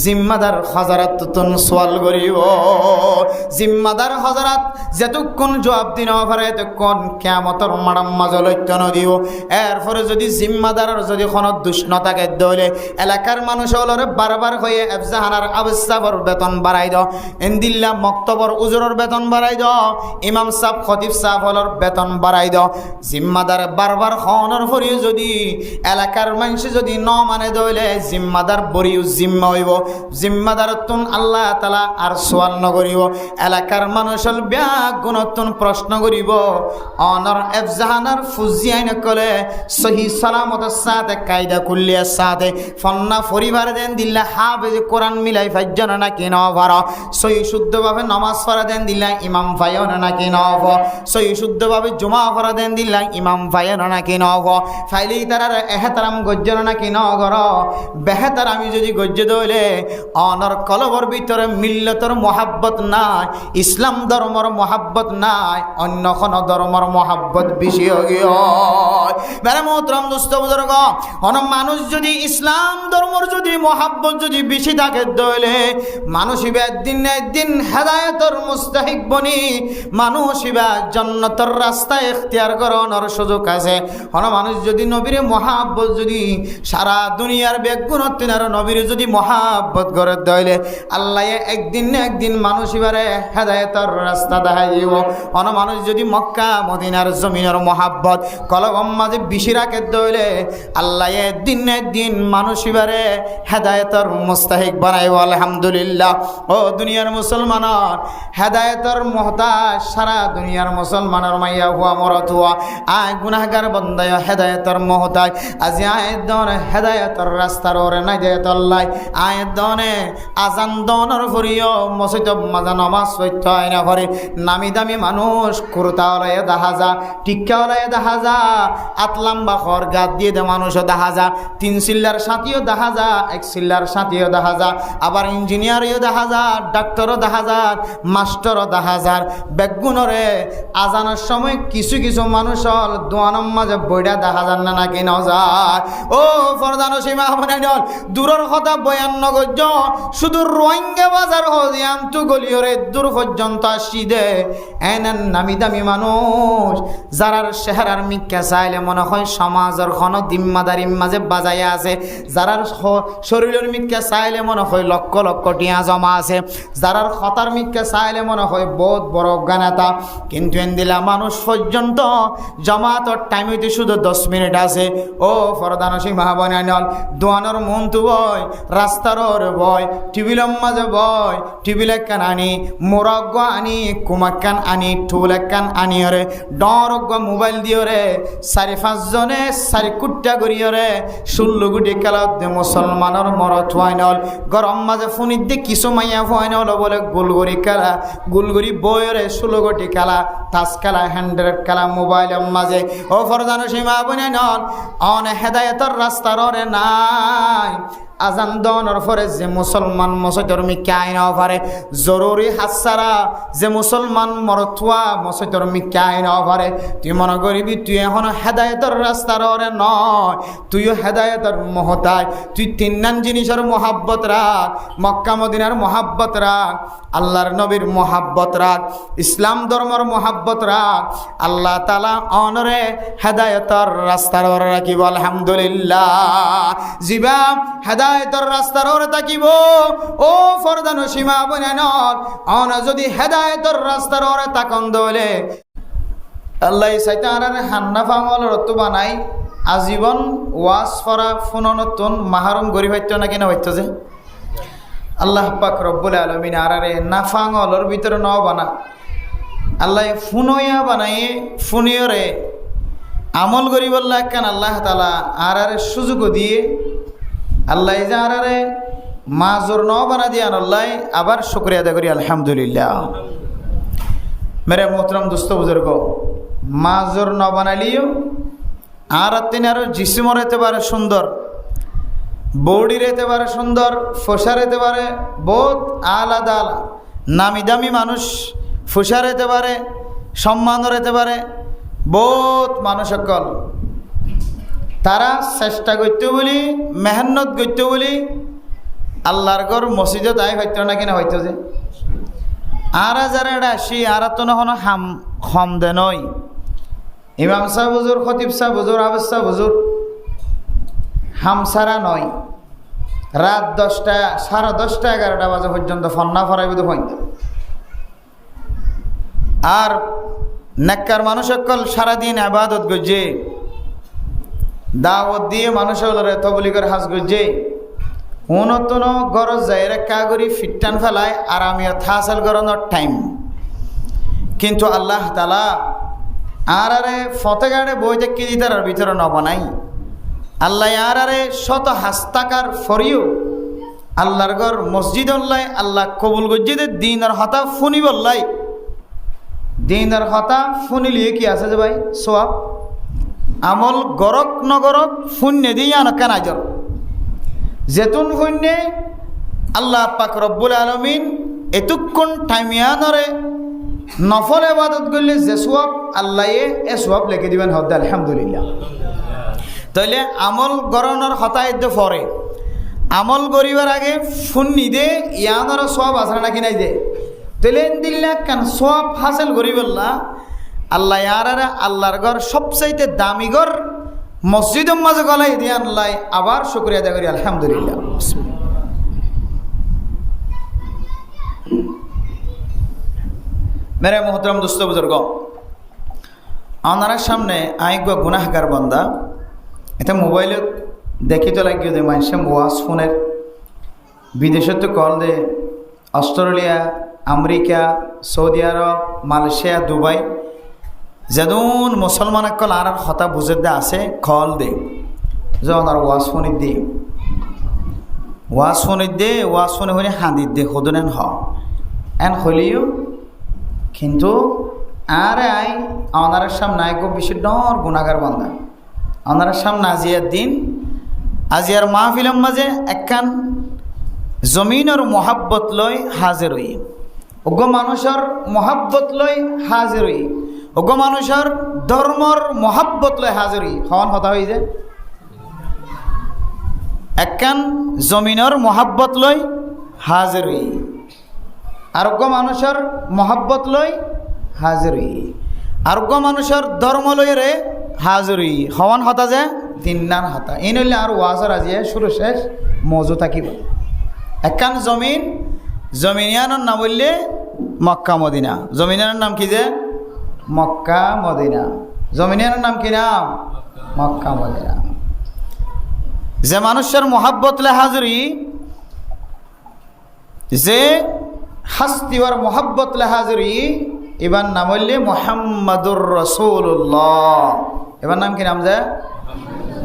জিম্মাদার হযরত তুন সওয়াল করিব জিম্মাদার হযরত যেতক্ষণ জবাব দিন পারে ততক্ষণ কিয়ামতের মাড়াম মাঝে লইতে নদিও এরপরে যদি জিম্মাদারের যদি কোনো দুষ না থাকে দলে এলাকার মানুষ হলরে বারবার হয়ে এফজাহানার আবস্থাবর বেতন বাড়াই দাও এন্দিল্লা মক্তবর উজুরের বেতন বাড়াই দাও ইমাম সাহেব খতিব সাহেব হলর বেতন বাড়াই দাও জিম্মাদার বারবার খাওয়ানোর পরেও যদি এলাকার মানুষ যদি ন মানে দইলে জিম্মাদার বরিও জিম্মা হইব জিম্মাদার তুন আল্লাহ তালা আর সোয়াল নকরিব এলাকার মানুষের ব্যাগ গুণতুন প্রশ্ন করিব অনর এফজাহানার ফুজিয়াইন কলে সহি সালামতের সাথে কায়দা কুল্লিয়ার সাথে ফন্না পরিবার দেন দিল্লা হাফেজ কোরআন মিলাই ফাইজন নাকি নভার সহি শুদ্ধভাবে নামাজ পড়া দেন দিল্লা ইমাম ফাইন নাকি নভ সহি শুদ্ধভাবে জুমা পড়া দেন দিল্লা ইমাম ফাইন নাকি নভ ফাইলেই তারার এহেতারাম গজ্জন নাকি নগর বেহেতার আমি যদি গজ্য দইলে অনর কলবর ভিতরে মিল্লতর মহাব্বত নাই ইসলাম ধর্মর মহাব্বত নাই অন্য কোন ধর্মর মহাব্বত বেশি হইয় বেড়ে মোহতরম দুস্থ বুজুর্গ অন মানুষ যদি ইসলাম ধর্মর যদি মহাব্বত যদি বেশি থাকে দইলে মানুষ ইবা একদিন হেদায়েতর মুস্তাহিক বনি মানুষ ইবা জান্নাতের রাস্তা ইখতিয়ার করানোর সুযোগ আছে অন মানুষ যদি নবীর মহাব্বত যদি সারা দুনিয়ার বেগুনত তিনার নবীর যদি মহাব্বত করে দইলে আল্লাহ একদিন না একদিন মানুষ এবারে হেদায়েতের রাস্তা দেখাই দিব অন মানুষ যদি মক্কা মদিনার জমিনের মহাব্বত কলবম মাঝে বেশি রাখে দইলে আল্লাহ একদিন না একদিন মানুষ এবারে হেদায়েতের মুস্তাহিক বানাইব আলহামদুলিল্লাহ ও দুনিয়ার মুসলমানের হেদায়েতের মহতাজ সারা দুনিয়ার মুসলমানের মাইয়া হুয়া মরত হুয়া আয় গুনাহগার বন্দায় হেদায়েতের মহতাজ আজি আয়ের দনে হেদায়েতের রাস্তার ওরে নাই দেয়তল্লাই আয়ের দনে আজান দনের ভরিও মসজিদ মাজা নমাজ পড়তে হয় না ভরে নামি দামি মানুষ কুর্তা ওলাইয়ে দেখা যা টিক্কা ওলাইয়ে দেখা যা আতলাম্বা খর গাত দিয়ে দে মানুষও দেখা যা 3 সিল্লার সাথীও দেখা যা 1 সিল্লার সাথীও দেখা যা আবার ইঞ্জিনিয়ারও দেখা যা ডাক্তারও দেখা যা মাস্টারও দেখা যা বেগুনরে আজানের সময় কিছু কিছু মানুষ হল দোয়ানোর মাঝে বইটা দেখা যান না নাকি ন যায় ও ফরদান সীমা বানাই দল দূরের কথা বয়ান নগজ শুধু রোহিঙ্গা বাজার হজিয়াম তু গলিয়রে দূর পর্যন্ত আসি দে এনেন নামি দামি মানুষ যারার চেহারার মিক্কা চাইলে মনে হয় সমাজের খন দিম্মাদারির মাঝে বাজাই আছে যারার শরীরের মিক্কা চাইলে মনে হয় লক্ষ লক্ষ টিয়া জমা আছে যারার খতার মিক্কা চাইলে মনে হয় বহুত বড় জ্ঞানেতা কিন্তু এন দিলা মানুষ পর্যন্ত জমাতর টাইম হইতে শুধু 10 মিনিট আছে ও ফরদানসী মহাবনানল দোয়ানোর মন তু বয় রাস্তার বয় টিবিলম মাঝে বয় টিবিল একখান আনি মোরগ আনি কুমাক্কান আনি ঠুল একখান আনি রে ডরগ মোবাইল দিও রে 4-5 জনে 4 কুট্টা করিও রে 16 গুটি খেলাত দে মুসলমানের মরত হয়নল গরম মাঝে ফোনিত দিয়ে কিছু মাইয়া হয়নল বলে গোলগরি খেলা গোলগরি বয়রে 16 গুটি খেলা তাস খেলা হ্যান্ডেল খেলা মোবাইলের মাঝে ও ফরদান সীমা বনে নন অন হেদায়েতর রাস্তার রে নাই আজান দনের পরে যে মুসলমান মসজিদের মিকে আইন পারে জরুরি হাসারা যে মুসলমান মরতুয়া মসজিদের মিকে আইন পারে তুই মনে করিবি তুই এখন হেদায়েতর রাস্তার রে নয় তুইও হেদায়েতর মহতায় তুই 3 জিনিসের মহাব্বত রাখ মক্কা মদিনার মহাব্বত রাখ আল্লাহর নবীর মহাব্বত রাখ ইসলাম ধর্মের মহাব্বত রাখ আল্লাহ তাআলা অনরে হেদায়েতর রাস্তার রে রাখিব আলহামদুলিল্লাহ জিবা হেদায়েতর রাস্তার রে থাকিব ও ফরদান সীমা বনানর অন যদি হেদায়েতর রাস্তার রে তাকন দলে আল্লাহ শয়তানের হান্না ফাঙ্গল রত বানাই আজীবন ওয়াজ ফরা ফোননতন মাহরুম গরি হইতো না কিনা হইতো যে আল্লাহ পাক রব্বুল আলামিন আরারে নাফাঙ্গলর ভিতরে ন বানা আল্লাহ ফুনয়া বানাই ফুনিয়রে আমল করি বললা কেন আল্লাহ তাআলা আরারে সুযোগ দিয়ে আল্লাহ যে আরারে মাজুর ন বানা দিয়ে আল্লাহ আবার শুকরিয়া আদায় করি আলহামদুলিল্লাহ মেরে মোহতরম দোস্ত বুজুর্গ মাজুর ন বানালিও আর তিনি আরো জিসমর হতে পারে সুন্দর বডি রেতে পারে সুন্দর ফসা রেতে পারে বহুত আলাদা আলাদা নামি দামি মানুষ ফসা রেতে পারে সম্মান রেতে পারে বহুত মানুষ সকল তারা চেষ্টা করতে বলি মেহনত করতে বলি আল্লাহর ঘর মসজিদত আই হইতো না কিনা হইতো যে আর যারা এটা আসি আর তো না হাম হম দে নয় ইমাম সাহেব হুজুর খতিব সাহেব হুজুর আবেদ সাহেব হুজুর হামসারা নয় রাত 10টা 10:30 11টা বাজে পর্যন্ত ফন্না ফরাইব তো হইতে আর নেককার মানুষ সকল সারাদিন ইবাদত গজে দাওয়াত দিয়ে মানুষ হলরে তবলিগের হাজ গজে উনতন গরজ যায় রে কাগরি ফিটটান ফেলায় আর আমি থাসাল গরনোর টাইম কিন্তু আল্লাহ তাআলা আরে ফতেগাড়ে বইতে কি দিতার ভিতরে ন বানাই আল্লাহ আরে শত হাস্তাকার ফরিও আল্লাহর ঘর মসজিদ আল্লাহ কবুল গজ্জিদে দিনের হতা ফুনি বললাই দিনের হতা ফুনিলিয়ে কি আছে যে ভাই সোয়াব আমল গরক নগরক ফুন্যে দিয়ে আন কেন আজর যেতুন ফুন্যে আল্লাহ পাক রব্বুল আলামিন এতুক্ষণ টাইমিয়ানরে নফল ইবাদত করলে যে সোয়াব আল্লাহ এ সোয়াব লিখে দিবেন হদ আলহামদুলিল্লাহ তাইলে আমল গরনের হতায়ত পরে আমল করিবার আগে ফুন্নি দে ইয়ানোর সোয়াব আসে নাকি নাই দে তাইলে দিল্লা কান সোয়াব হাসিল করিবল্লা আল্লাহ ইয়ারারে আল্লাহর ঘর সবচাইতে দামি ঘর মসজিদের মাঝে গলাই দিয়ে আল্লাহ আবার শুকরিয়া আদায় করি আলহামদুলিল্লাহ মেরে মোহতরম দোস্ত বুজুর্গ আপনার সামনে আইগ গুনাহগার বান্দা এটা মোবাইলত দেখি তো লাগিয়ে দে মানুষে ওয়াজ ফোনের বিদেশত কল দে অস্ট্রেলিয়া আমেরিকা সৌদি আরব মালয়েশিয়া দুবাই যেদন মুসলমান কল আর হতা বুঝের দে আছে কল দে যে ওনার ওয়াজ ফোনের দে ওয়াজ ফোনের দে ওয়াজ ফোনে হলে হাঁদির দে সদনেন হ এন হলিও কিন্তু আর আই ওনার সামনে আইগ বেশি ডর গুনাহগার বান্দা ওনার সামনে আজিয়ার দিন আজিয়ার মাহফিলের মাঝে একখান জমিনের মহাব্বত লই হাজির হই ওগো মানুষের মহাব্বত লই হাজির হই ওগো মানুষের ধর্মর মহাব্বত লই হাজির হই হন হতা হই যে একখান জমিনের মহাব্বত লই হাজির হই আর ওগো মানুষের মহাব্বত লই হাজির হই আর ওগো মানুষের ধর্ম লই রে হাজরি হওয়ান হতা যে তিন হাতা এই নইলে আর ওয়াজর আজিয়ে শুরু শেষ মজু থাকিব একখান জমিনিয়ানোর নাম বললে মক্কা মদিনা জমিনিয়ানোর নাম কি যে মক্কা মদিনা জমিনিয়ানোর নাম কি নাম মক্কা মদিনা যে মানুষের মোহাব্বত লে হাজরি যে হাস্তিওয়ার মোহাব্বত লে হাজরি এবার নাম হইলে মুহাম্মাদুর রাসূলুল্লাহ এবার নাম কি নাম যে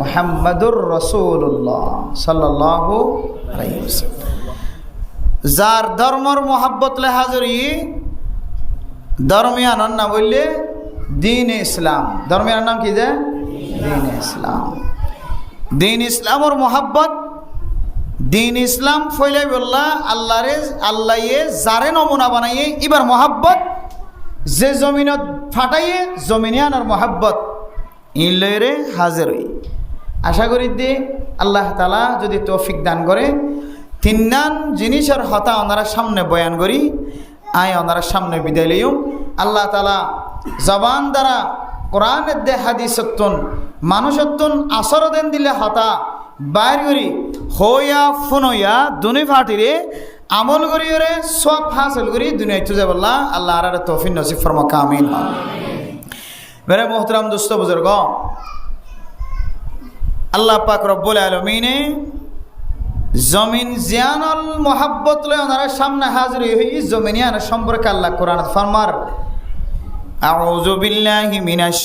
মুহাম্মাদুর রাসূলুল্লাহ সাল্লাল্লাহু আলাইহি ওয়াসাল্লাম যার ধর্মর মোহাব্বত লে হাজরি ধর্মিয়ানোর নাম বললে দিন ইসলাম ধর্মিয়ানোর নাম কি যে দিন ইসলাম দিন ইসলামর মোহাব্বত দিন ইসলাম ফইলাই বললা আল্লাহরে আল্লাহে যারে নমুনা বানাইয়ে এবার মোহাব্বত যে জমিনত ফাটাইয়ে জমিনিয়ানোর মোহাব্বত ইলরে হাজির হই আশা করি যে আল্লাহ তাআলা যদি তৌফিক দান করে তিনান জিনিসের হতা ওনারা সামনে বয়ান করি আয় ওনারা সামনে বিদায় লইও আল্লাহ তাআলা জবান দ্বারা কোরআনের দে হাদিসত্তন মানুষত্তন আসর দেন দিলে হতা বাইর করি হইয়া ফোনইয়া দুনি ফাটিরে আমল করি রে সব হাসিল করি দুনিয়ায় তুজে বললা আল্লাহ আর তৌফিক নসিব ফরমাকা আমিন মেরে মোহতরম দোস্ত বুজুর্গ আল্লাহ পাক রব্বুল আলামিনে জমিন জিয়ানল মোহাব্বত লয় ওনারা সামনে হাজির হই জমিনিয়ান সম্পর্কে আল্লাহ কোরআন ফরমার আউযু বিল্লাহি মিনাশ